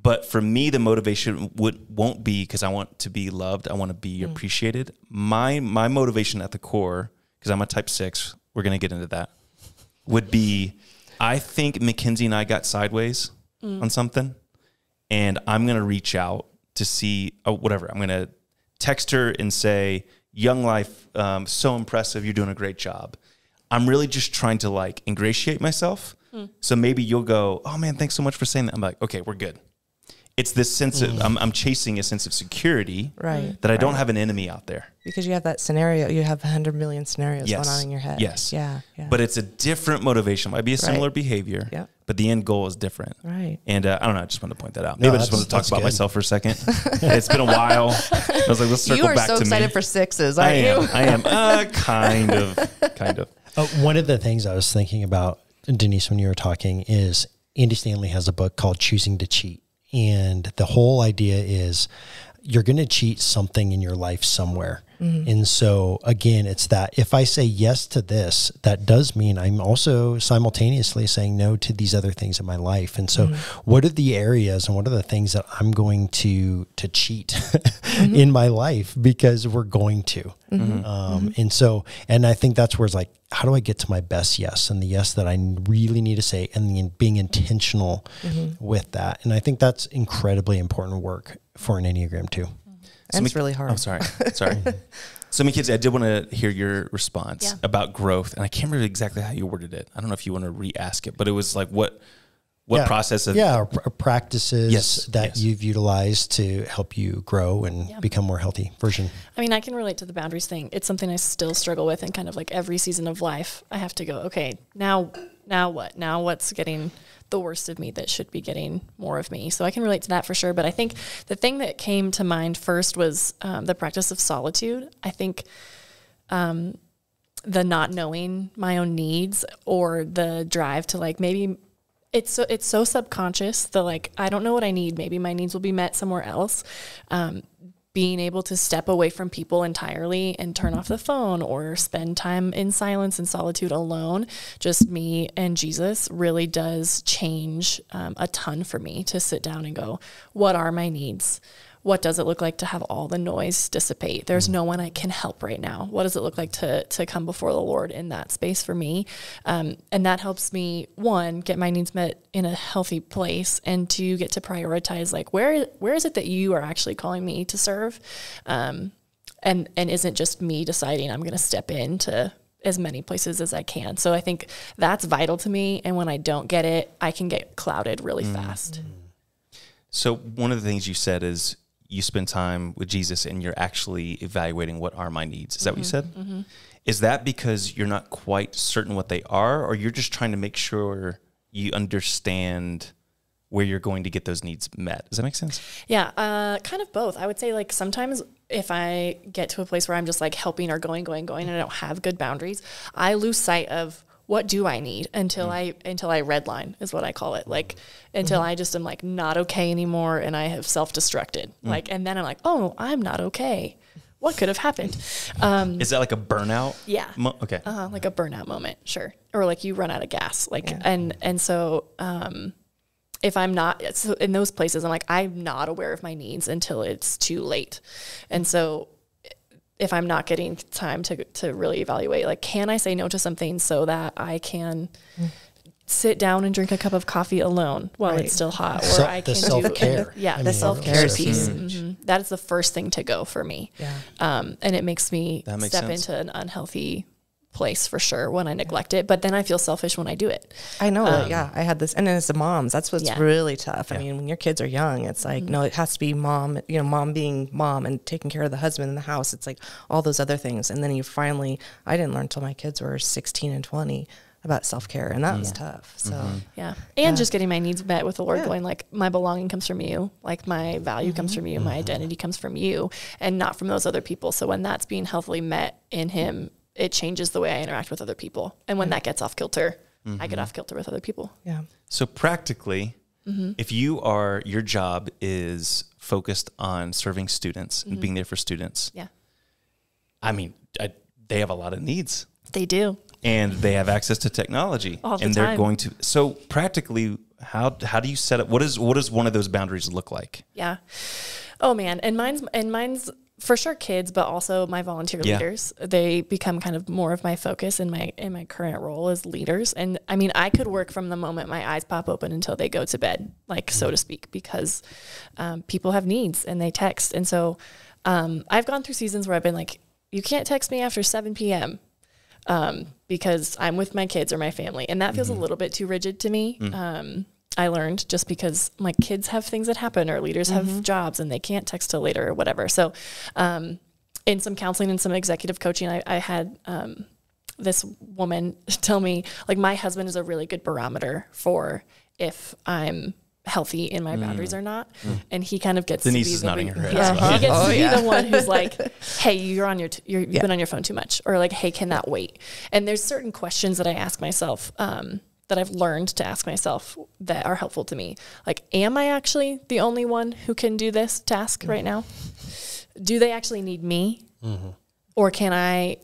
But for me, the motivation won't be because I want to be loved. I want to be appreciated. My motivation at the core, because I'm a Type 6, we're going to get into that, would be, I think Makenzie and I got sideways on something. And I'm going to reach out to see, whatever. I'm going to text her and say, Young Life, so impressive. You're doing a great job. I'm really just trying to ingratiate myself. So maybe you'll go, oh man, thanks so much for saying that. I'm like, okay, we're good. It's this sense of, I'm chasing a sense of security that I don't have an enemy out there. Because you have that scenario, you have 100 million scenarios going on in your head. Yes. Yeah. But it's a different motivation. It might be a similar behavior, but the end goal is different. Right. And I don't know, I just wanted to point that out. Maybe I just wanted to talk about myself for a second. It's been a while. I was like, let's circle back to me. You are so excited for sixes, aren't you? I am. Kind of. One of the things I was thinking about, Denyse, when you were talking, is Andy Stanley has a book called Choosing to Cheat. And the whole idea is you're going to cheat something in your life somewhere. And so again, it's that if I say yes to this, that does mean I'm also simultaneously saying no to these other things in my life. And so what are the areas and what are the things that I'm going to cheat in my life because we're going to? And so, and I think that's where it's like, how do I get to my best yes and the yes that I really need to say, and being intentional with that. And I think that's incredibly important work for an Enneagram too. And it's really hard. Oh, sorry. So, Makenzie, I did want to hear your response about growth, and I can't remember exactly how you worded it. I don't know if you want to re-ask it, but it was like what process of practices that you've utilized to help you grow and become more healthy version. I mean, I can relate to the boundaries thing. It's something I still struggle with, and kind of like every season of life, I have to go, okay, now what? Now what's getting the worst of me that should be getting more of me? So I can relate to that for sure. But I think the thing that came to mind first was the practice of solitude. I think the not knowing my own needs, or the drive to maybe it's so subconscious, the I don't know what I need. Maybe my needs will be met somewhere else. Being able to step away from people entirely and turn off the phone, or spend time in silence and solitude alone, just me and Jesus, really does change a ton for me to sit down and go, what are my needs? What does it look like to have all the noise dissipate? There's no one I can help right now. What does it look like to come before the Lord in that space for me? And that helps me, one, get my needs met in a healthy place, and two, get to prioritize where is it that you are actually calling me to serve? and isn't just me deciding I'm going to step into as many places as I can. So I think that's vital to me. And when I don't get it, I can get clouded really fast. So one of the things you said is you spend time with Jesus and you're actually evaluating what are my needs. Is that what you said? Mm-hmm. Is that because you're not quite certain what they are, or you're just trying to make sure you understand where you're going to get those needs met? Does that make sense? Yeah, kind of both. I would say like sometimes if I get to a place where I'm just like helping or going, and I don't have good boundaries, I lose sight of what do I need until I redline is what I call it. Like until I just am like not okay anymore and I have self-destructed. Like, and then I'm like, oh, I'm not okay. What could have happened? Is that like a burnout? Yeah. Okay. Like a burnout moment. Sure. Or like you run out of gas. Like, and so, if I'm not so in those places, I'm like, I'm not aware of my needs until it's too late. And so if I'm not getting time to really evaluate, like, can I say no to something so that I can sit down and drink a cup of coffee alone while it's still hot, or I can self-care. The self-care piece. That is the first thing to go for me. Yeah. And it makes me step into an unhealthy place for sure when I neglect it, but then I feel selfish when I do it. I know. I had this, and as the moms, that's what's really tough. I mean, when your kids are young, it's like, no, it has to be mom, mom being mom and taking care of the husband in the house. It's like all those other things. And then I didn't learn until my kids were 16 and 20 about self-care, and that was tough. So and just getting my needs met with the Lord, going like, my belonging comes from you, like my value comes from you, my identity comes from you, and not from those other people. So when that's being healthily met in him, it changes the way I interact with other people. And when that gets off kilter, I get off kilter with other people. Yeah. So practically, if your job is focused on serving students and being there for students, I mean, they have a lot of needs. They do. And they have access to technology. All the and time. They're going to, so practically, how do you set up, what does one of those boundaries look like? Yeah. Oh man. And mine's for sure kids, but also my volunteer leaders. They become kind of more of my focus in my current role as leaders. And I mean, I could work from the moment my eyes pop open until they go to bed, like so to speak, because people have needs and they text. And so I've gone through seasons where I've been like, you can't text me after 7 p.m. Because I'm with my kids or my family. And that feels a little bit too rigid to me. I learned just because my kids have things that happen, or leaders have jobs and they can't text till later or whatever. So, in some counseling and some executive coaching, I had, this woman tell me, like, my husband is a really good barometer for if I'm healthy in my boundaries or not. And he kind of gets Denyse to be is nodding her head. He gets to be the one who's like, hey, you've been on your phone too much, or like, hey, can that wait? And there's certain questions that I ask myself, that I've learned to ask myself that are helpful to me. Like, am I actually the only one who can do this task right now? Do they actually need me? Or can I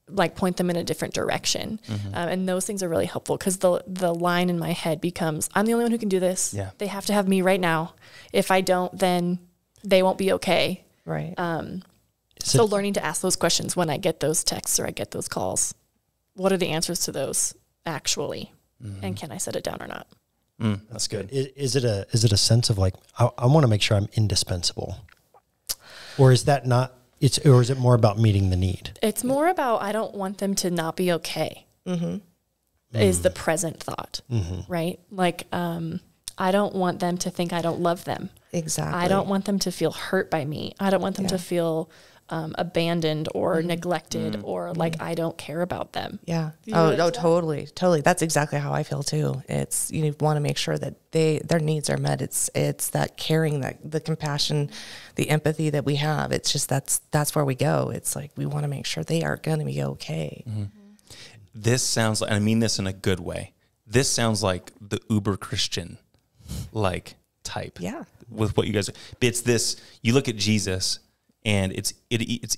like point them in a different direction? And those things are really helpful, because the line in my head becomes, I'm the only one who can do this. Yeah. They have to have me right now. If I don't, then they won't be okay. Right. So learning to ask those questions when I get those texts or I get those calls, what are the answers to those actually? And can I set it down or not? That's good. Is it a sense of like, I want to make sure I'm indispensable, or is that not? Or is it more about meeting the need? It's more about, I don't want them to not be okay. Is the present thought, right? Like, I don't want them to think I don't love them. Exactly. I don't want them to feel hurt by me. I don't want them to feel abandoned or neglected or like I don't care about them. Yeah. Totally. That's exactly how I feel too. It's, you want to make sure that their needs are met. It's that caring, that the compassion, the empathy that we have. It's just, that's where we go. It's like, we want to make sure they are going to be okay. This sounds like, and I mean this in a good way, this sounds like the uber Christian like type. Yeah. With what you guys, it's this, you look at Jesus, and it's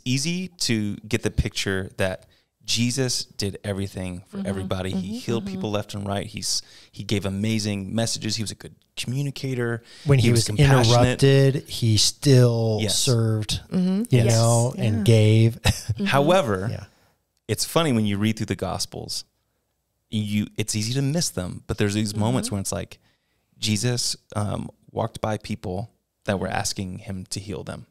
easy to get the picture that Jesus did everything for everybody. He healed people left and right. He gave amazing messages. He was a good communicator. When he was interrupted, he still served, and gave. However, it's funny when you read through the Gospels, it's easy to miss them. But there's these moments when it's like Jesus walked by people that were asking him to heal them.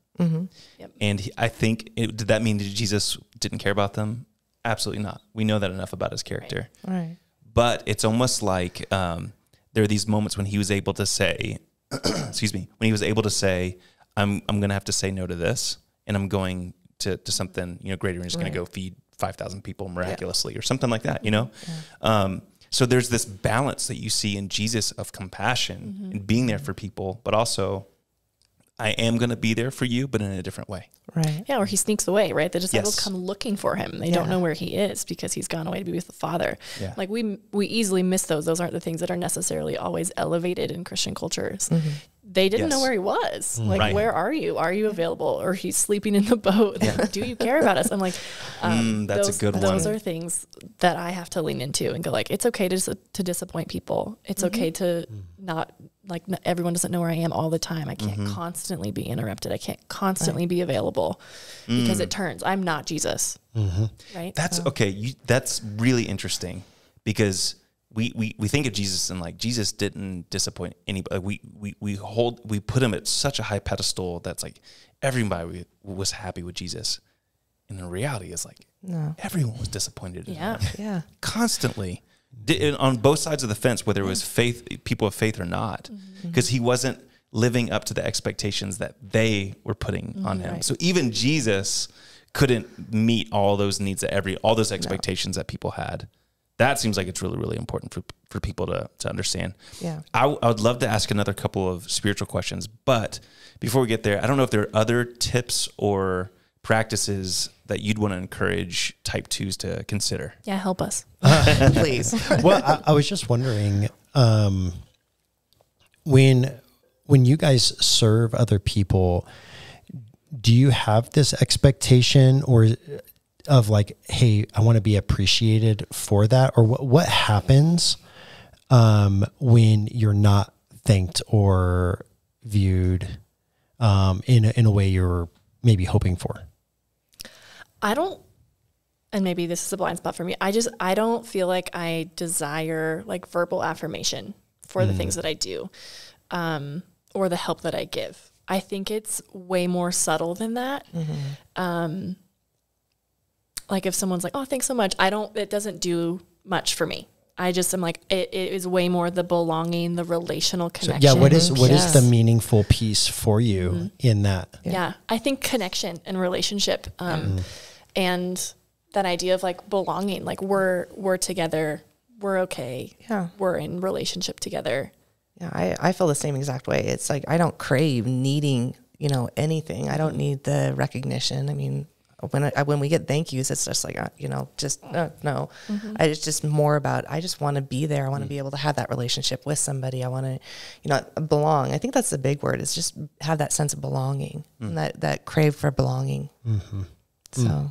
Yep. And I think, did that mean that Jesus didn't care about them? Absolutely not. We know that enough about his character. Right. But it's almost like there are these moments when he was able to say, excuse me, when he was able to say, I'm going to have to say no to this, and I'm going to something, greater, and just going to go feed 5,000 people miraculously or something like that, So there's this balance that you see in Jesus of compassion and being there for people, but also I am going to be there for you, but in a different way. Right. Yeah, or he sneaks away, right? The disciples come looking for him. They don't know where he is because he's gone away to be with the Father. Yeah. Like we easily miss those. Those aren't the things that are necessarily always elevated in Christian cultures. They didn't know where he was. Like, where are you? Are you available? Or he's sleeping in the boat. Like, do you care about us? I'm like, that's a good one. Those are things that I have to lean into and go like, it's okay to disappoint people. It's okay to not, like, everyone doesn't know where I am all the time. I can't constantly be interrupted. I can't constantly be available because it turns. I'm not Jesus. Right? That's okay. That's really interesting because we think of Jesus and like Jesus didn't disappoint anybody. We put him at such a high pedestal that's like everybody was happy with Jesus. And the reality is like everyone was disappointed in him. Yeah. Constantly. On both sides of the fence, whether it was people of faith or not, because he wasn't living up to the expectations that they were putting on him. Right. So even Jesus couldn't meet all those needs all those expectations that people had. That seems like it's really, really important for people to understand. Yeah. I would love to ask another couple of spiritual questions, but before we get there, I don't know if there are other tips or practices that you'd want to encourage type 2s to consider. Yeah, help us. Please. Well, I was just wondering, when you guys serve other people, do you have this expectation of like, hey, I want to be appreciated for that? Or what happens when you're not thanked or viewed in a way you're maybe hoping for? I don't, and maybe this is a blind spot for me, I don't feel like I desire like verbal affirmation for the things that I do or the help that I give. I think it's way more subtle than that. Like if someone's like, oh, thanks so much. it doesn't do much for me. I just am like, it is way more the belonging, the relational connection. So, what is the meaningful piece for you in that? Yeah. I think connection and relationship, and that idea of like belonging, like we're together, we're okay. Yeah. We're in relationship together. Yeah. I feel the same exact way. It's like, I don't crave needing, anything. I don't need the recognition. I mean, when we get thank yous, it's just like, no. It's just more about, I just want to be there. I want to be able to have that relationship with somebody. I want to, belong. I think that's the big word, is just have that sense of belonging and that crave for belonging. So.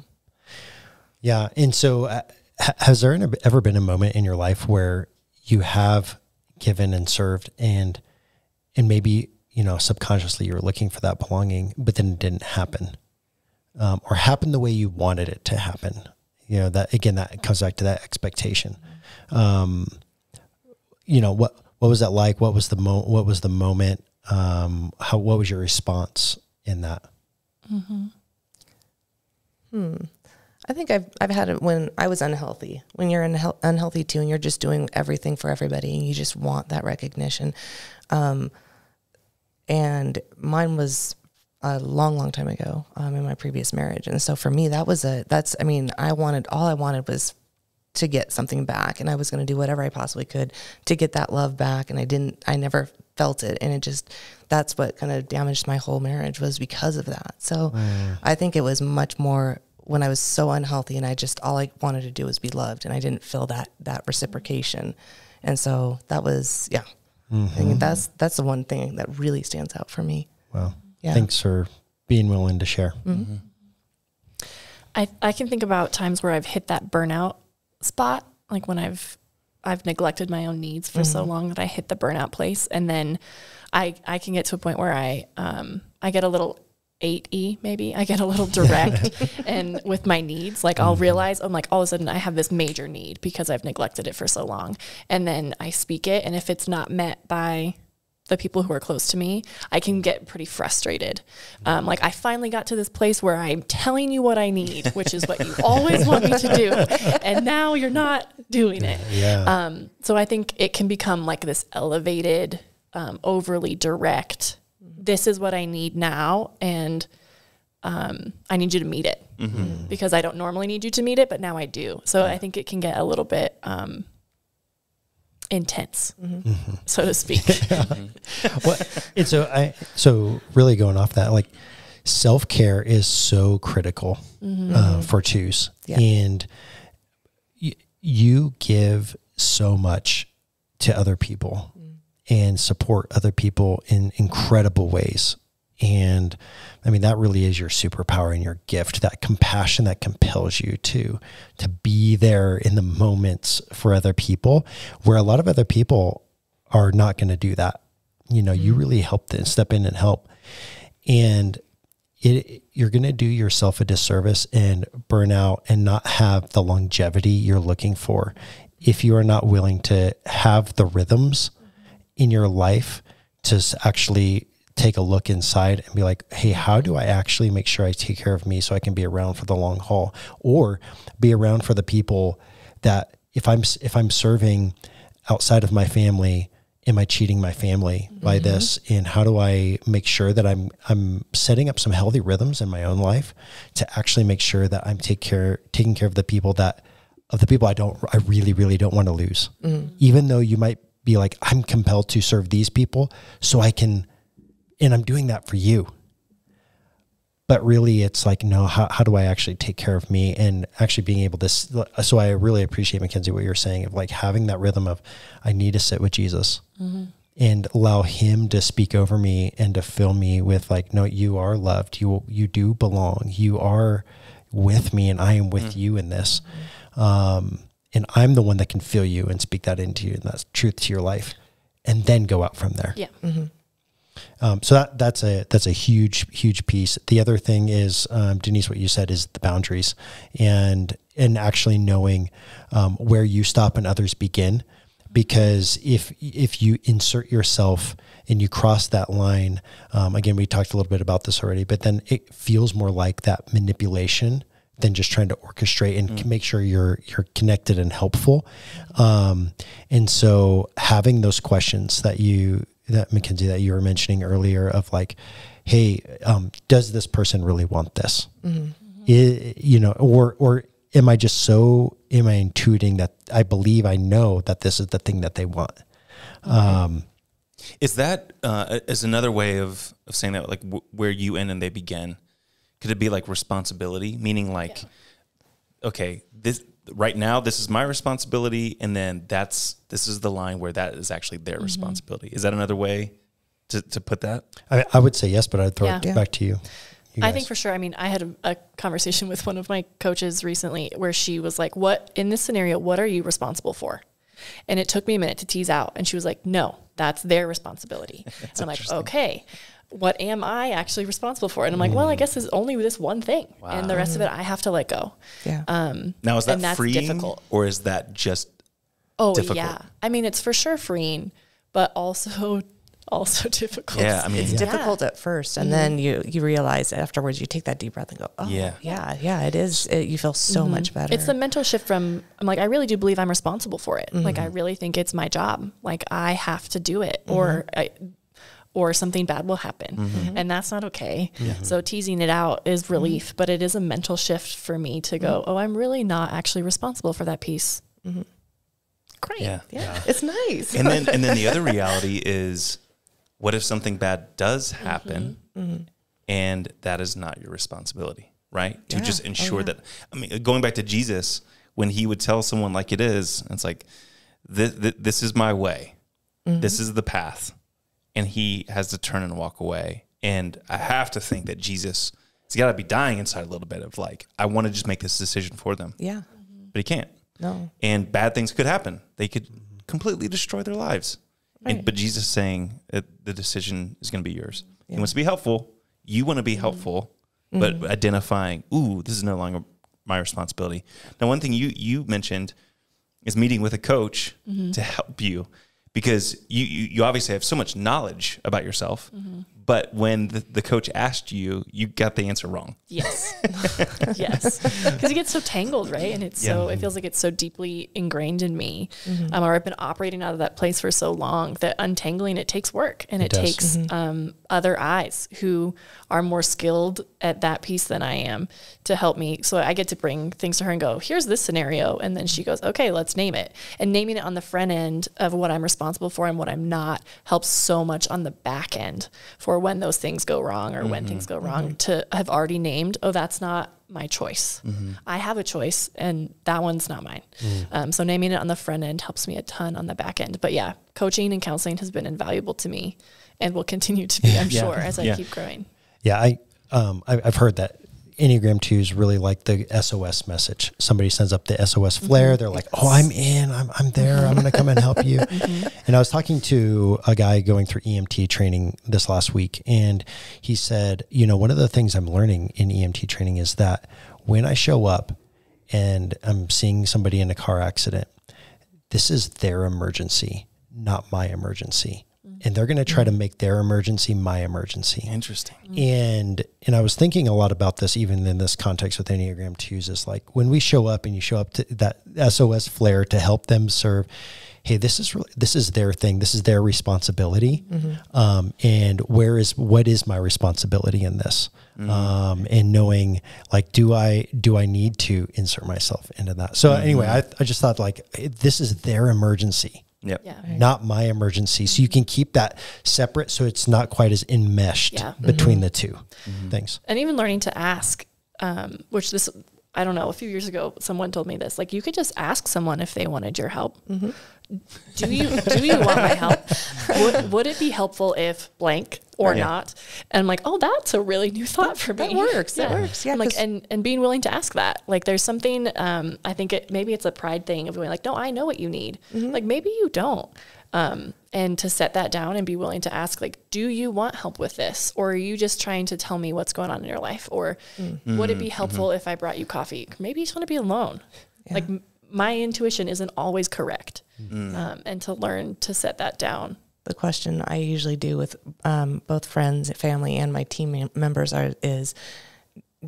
Yeah. And so has there ever been a moment in your life where you have given and served and maybe, subconsciously you were looking for that belonging, but then it didn't happen? Or happen the way you wanted it to happen? That comes back to that expectation. What was that like? What was the moment? What was your response in that? I think I've had it when I was unhealthy. When you're unhealthy too, and you're just doing everything for everybody, and you just want that recognition. And mine was a long time ago, in my previous marriage. And so for me, all I wanted was to get something back, and I was going to do whatever I possibly could to get that love back. And I never felt it. And that's what kind of damaged my whole marriage, was because of that. So I think it was much more when I was so unhealthy, and all I wanted to do was be loved, and I didn't feel that reciprocation. And so that was, I think that's the one thing that really stands out for me. Wow. Yeah. Thanks for being willing to share. I can think about times where I've hit that burnout spot, like when I've neglected my own needs for so long that I hit the burnout place, and then I can get to a point where I get a little 8E, maybe I get a little direct and with my needs, like I'll realize I'm like, all of a sudden I have this major need because I've neglected it for so long, and then I speak it, and if it's not met by the people who are close to me, I can get pretty frustrated. Like I finally got to this place where I'm telling you what I need, which is what you always want me to do. And now you're not doing it. Yeah. So I think it can become like this elevated, overly direct, this is what I need now. And I need you to meet it because I don't normally need you to meet it, but now I do. So I think it can get a little bit intense, so to speak. Well, and so really going off that, like self-care is so critical for Choose. Yeah. And you give so much to other people and support other people in incredible ways. And I mean, that really is your superpower and your gift, that compassion that compels you to be there in the moments for other people, where a lot of other people are not going to do that. You know, you really help them step in and help. And you're going to do yourself a disservice and burn out and not have the longevity you're looking for if you are not willing to have the rhythms in your life to actually take a look inside and be like, hey, how do I actually make sure I take care of me so I can be around for the long haul, or be around for the people that if I'm serving outside of my family, am I cheating my family by this? And how do I make sure that I'm setting up some healthy rhythms in my own life to actually make sure that I'm taking care of the people I really, really don't want to lose. Even though you might be like, I'm compelled to serve these people so I can, and I'm doing that for you. But really it's like, no, how do I actually take care of me and actually being able to, so I really appreciate, Makenzie, what you're saying of like having that rhythm of, I need to sit with Jesus and allow him to speak over me and to fill me with like, no, you are loved. You do belong. You are with me and I am with you in this. And I'm the one that can fill you and speak that into you, and that's truth to your life, and then go out from there. Yeah. So that's a huge piece. The other thing is, Denyse, what you said is the boundaries and actually knowing, where you stop and others begin, because if you insert yourself and you cross that line, again, we talked a little bit about this already, but then it feels more like that manipulation than just trying to orchestrate and make sure you're connected and helpful. And so having those questions that Makenzie, that you were mentioning earlier of like, hey, does this person really want this? Or am I intuiting that I believe I know that this is the thing that they want? Is that is another way of saying that, like where you end and they begin? Could it be like responsibility, meaning like, okay, this right now, this is my responsibility, and then this is the line where that is actually their responsibility. Is that another way to put that? I would say yes, but I'd throw it back to you. I think for sure. I mean, I had a conversation with one of my coaches recently where she was like, what, in this scenario, what are you responsible for? And it took me a minute to tease out. And she was like, no, that's their responsibility. And I'm like, okay, what am I actually responsible for? And I'm like, well, I guess it's only this one thing. Wow. And the rest of it, I have to let go. Yeah. Now, is that freeing, difficult, or is that just difficult? Yeah. I mean, it's for sure freeing, but also difficult. Yeah, I mean, it's difficult at first, and then you realize afterwards, you take that deep breath and go, oh, yeah, it is. You feel so much better. It's the mental shift from, I'm like, I really do believe I'm responsible for it. Like, I really think it's my job. Like, I have to do it, or something bad will happen, and that's not okay. So teasing it out is relief, but it is a mental shift for me to go, oh, I'm really not actually responsible for that piece. Great. Yeah. It's nice. And then the other reality is, what if something bad does happen and that is not your responsibility, right? To just ensure that, I mean, going back to Jesus, when he would tell someone like it is, it's like, this is my way. This is the path. And he has to turn and walk away. And I have to think that Jesus has got to be dying inside a little bit of like, I want to just make this decision for them. Yeah. But he can't. No. And bad things could happen. They could completely destroy their lives. Right. But Jesus is saying that the decision is going to be yours. He wants to be helpful. You want to be helpful, but identifying, ooh, this is no longer my responsibility. Now, one thing you mentioned is meeting with a coach to help you, because you obviously have so much knowledge about yourself, but when the coach asked you, you got the answer wrong. Yes. Yes. Because it gets so tangled, right? And it's so, it feels like it's so deeply ingrained in me. Or I've been operating out of that place for so long that untangling it takes work, and it takes other eyes who are more skilled at that piece than I am to help me. So I get to bring things to her and go, here's this scenario. And then she goes, okay, let's name it. And naming it on the front end of what I'm responsible for and what I'm not helps so much on the back end for when those things go wrong or when things go wrong, to have already named, oh, that's not my choice. I have a choice and that one's not mine. So naming it on the front end helps me a ton on the back end. But yeah, coaching and counseling has been invaluable to me and will continue to be, I'm sure, as I keep growing. Yeah. I've heard that Enneagram 2s really like the SOS message. Somebody sends up the SOS flare. They're like, oh, I'm in, I'm there. I'm going to come and help you. And I was talking to a guy going through EMT training this last week. And he said, one of the things I'm learning in EMT training is that when I show up and I'm seeing somebody in a car accident, this is their emergency, not my emergency. And they're going to try to make their emergency my emergency. Interesting. And I was thinking a lot about this, even in this context with Enneagram 2s, is like when we show up and you show up to that SOS flare to help them serve, hey, this is their thing. This is their responsibility. And what is my responsibility in this? And knowing, like, do I need to insert myself into that? So anyway, I just thought, like, this is their emergency. Yep. Yeah. Not my emergency. So you can keep that separate so it's not quite as enmeshed between the two things. And even learning to ask, which this, I don't know, a few years ago, someone told me this, like, you could just ask someone if they wanted your help. Do you want my help? Would it be helpful if blank or not? And I'm like, oh, that's a really new thought for me. That works. That works. Yeah. I'm like, and being willing to ask that. Like, there's something, I think maybe it's a pride thing of going like, no, I know what you need. Like, maybe you don't. And to set that down and be willing to ask, like, do you want help with this? Or are you just trying to tell me what's going on in your life? Or would it be helpful if I brought you coffee? Maybe you just want to be alone. Yeah. Like, my intuition isn't always correct. And to learn to set that down. The question I usually do with both friends, family, and my team members is,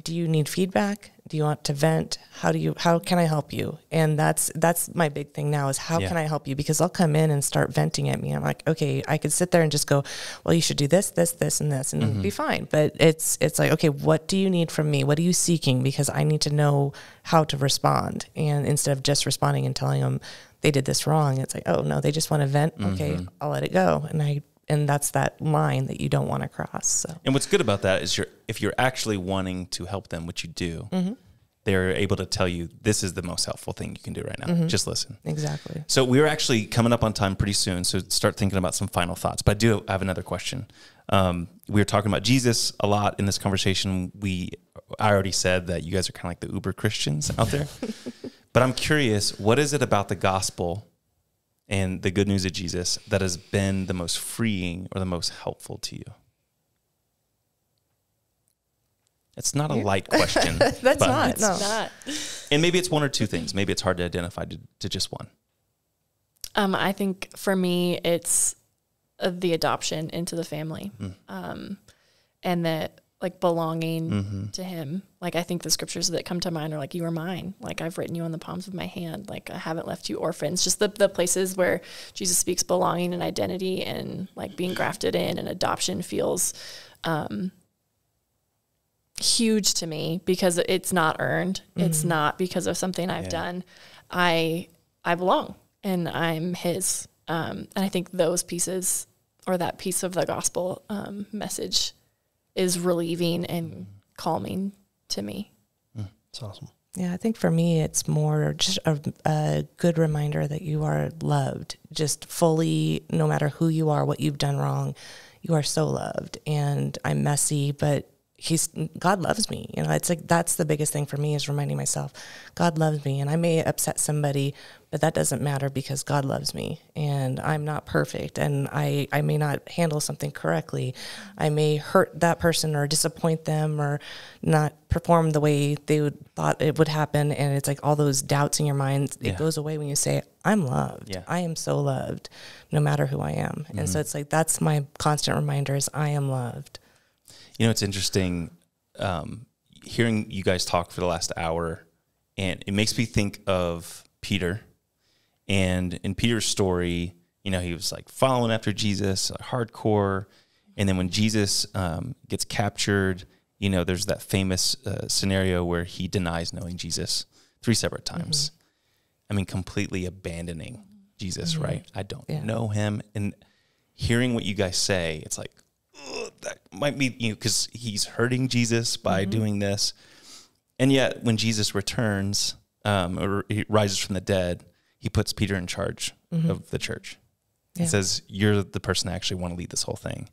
do you need feedback? Do you want to vent? How can I help you? And that's my big thing now is how can I help you? Because I'll come in and start venting at me. I'm like, okay, I could sit there and just go, well, you should do this, this, this, and this, and it'll be fine. But it's like, okay, what do you need from me? What are you seeking? Because I need to know how to respond. And instead of just responding and telling them they did this wrong, it's like, oh no, they just want to vent. Okay, I'll let it go. And that's that line that you don't want to cross. So. And what's good about that is if you're actually wanting to help them, which you do, they're able to tell you this is the most helpful thing you can do right now. Just listen. Exactly. So we're actually coming up on time pretty soon. So start thinking about some final thoughts. But I have another question. We were talking about Jesus a lot in this conversation. I already said that you guys are kind of like the uber Christians out there. But I'm curious, what is it about the gospel and the good news of Jesus that has been the most freeing or the most helpful to you? It's not a light question. That's not. It's not. And maybe it's one or two things. Maybe it's hard to identify to just one. I think for me, it's the adoption into the family, and that, like, belonging to him. Like, I think the scriptures that come to mind are like, you are mine. Like, I've written you on the palms of my hand. Like, I haven't left you orphans. Just the places where Jesus speaks belonging and identity and, like, being grafted in, and adoption feels huge to me because it's not earned. It's not because of something I've done. I belong and I'm his. And I think those pieces, or that piece of the gospel message, is relieving and calming to me. It's awesome. Yeah, I think for me, it's more just a good reminder that you are loved, just fully, no matter who you are, what you've done wrong, you are so loved. And I'm messy, but God loves me. You know, it's like, that's the biggest thing for me, is reminding myself, God loves me, and I may upset somebody, but that doesn't matter because God loves me, and I'm not perfect, and I may not handle something correctly. I may hurt that person or disappoint them or not perform the way they thought it would happen. And it's like all those doubts in your mind, it goes away when you say, I'm loved. I am so loved no matter who I am. And so it's like, that's my constant reminder, is I am loved. You know, it's interesting hearing you guys talk for the last hour, and it makes me think of Peter. And in Peter's story, you know, he was like following after Jesus, hardcore. And then when Jesus gets captured, you know, there's that famous scenario where he denies knowing Jesus 3 separate times. I mean, completely abandoning Jesus, right? I don't know him. And hearing what you guys say, it's like, that might be, you know, because he's hurting Jesus by doing this. And yet when Jesus returns or he rises from the dead, he puts Peter in charge of the church. He says, you're the person I actually want to lead this whole thing.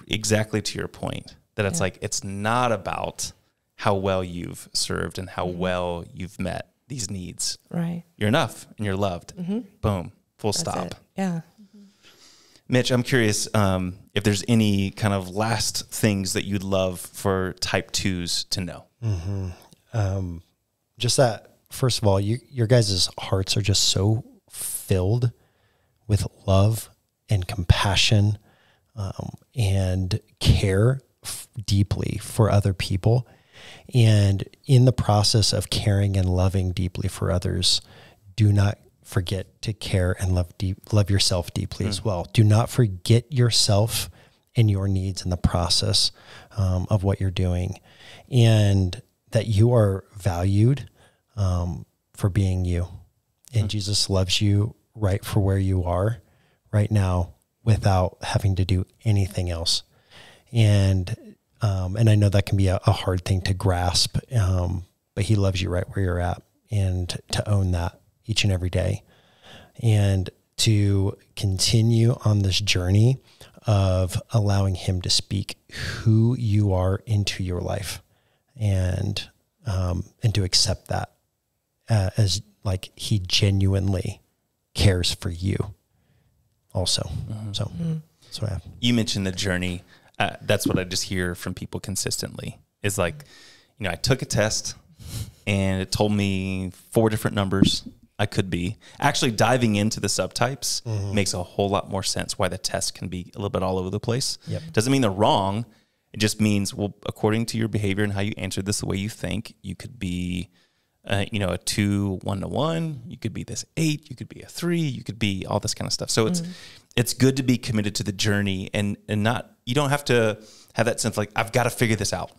Exactly to your point, that it's like, it's not about how well you've served and how well you've met these needs. Right. You're enough and you're loved. Boom. Full stop. It. Yeah. Mitch, I'm curious if there's any kind of last things that you'd love for type 2s to know. Just that, first of all, your guys' hearts are just so filled with love and compassion and care deeply for other people. And in the process of caring and loving deeply for others, do not forget to care and love yourself deeply as well. Do not forget yourself and your needs in the process of what you're doing, and that you are valued for being you. And Jesus loves you right for where you are right now without having to do anything else. And I know that can be a hard thing to grasp, but he loves you right where you're at, and to own that each and every day, and to continue on this journey of allowing him to speak who you are into your life, and to accept that as like he genuinely cares for you also. So that's what I have. You mentioned the journey. That's what I just hear from people consistently, is like, you know, I took a test and it told me 4 different numbers I could be. Actually diving into the subtypes makes a whole lot more sense why the test can be a little bit all over the place. Doesn't mean they're wrong. It just means, well, according to your behavior and how you answered this, the way you think, you could be, you know, a 2 1-to-1. You could be this 8. You could be a 3. You could be all this kind of stuff. So it's good to be committed to the journey, and not, you don't have to have that sense like, I've got to figure this out.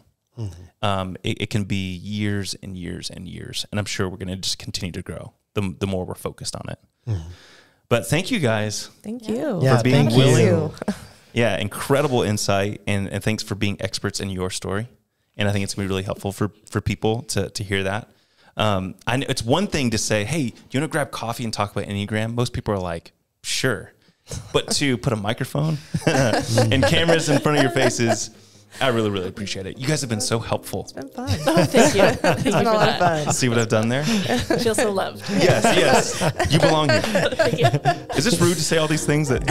It can be years and years and years, and I'm sure we're going to just continue to grow the more we're focused on it. But thank you guys. Thank you for being willing. You. Incredible insight, and thanks for being experts in your story. And I think it's going to be really helpful for people to hear that. I know it's one thing to say, hey, do you want to grab coffee and talk about Enneagram? Most people are like, sure. But to put a microphone and cameras in front of your faces, I really, really appreciate it. You guys have been so helpful. It's been fun. Oh, thank you. It's been a lot of fun. See what I've done there? I feel so loved. Yes. You belong here. Thank you. Is this rude to say all these things that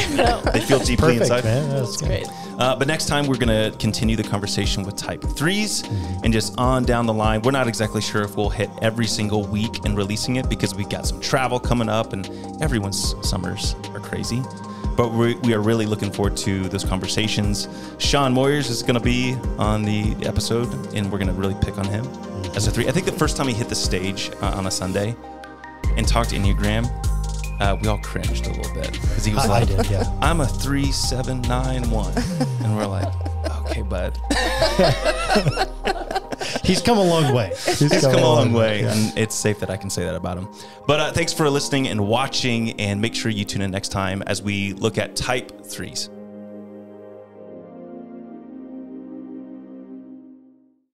they feel deeply inside? Man. That's great. But next time, we're going to continue the conversation with type 3s and just on down the line. We're not exactly sure if we'll hit every single week in releasing it, because we got some travel coming up and everyone's summers are crazy. But we are really looking forward to those conversations. Sean Moyers is going to be on the episode, and we're going to really pick on him as a 3. I think the first time he hit the stage on a Sunday and talked Enneagram, we all cringed a little bit, because he was like, I did, yeah. I'm a 3, 7, 9, 1. And we're like, okay, bud. He's come a long way. He's come a long way, and it's safe that I can say that about him. But thanks for listening and watching, and make sure you tune in next time as we look at type 3s.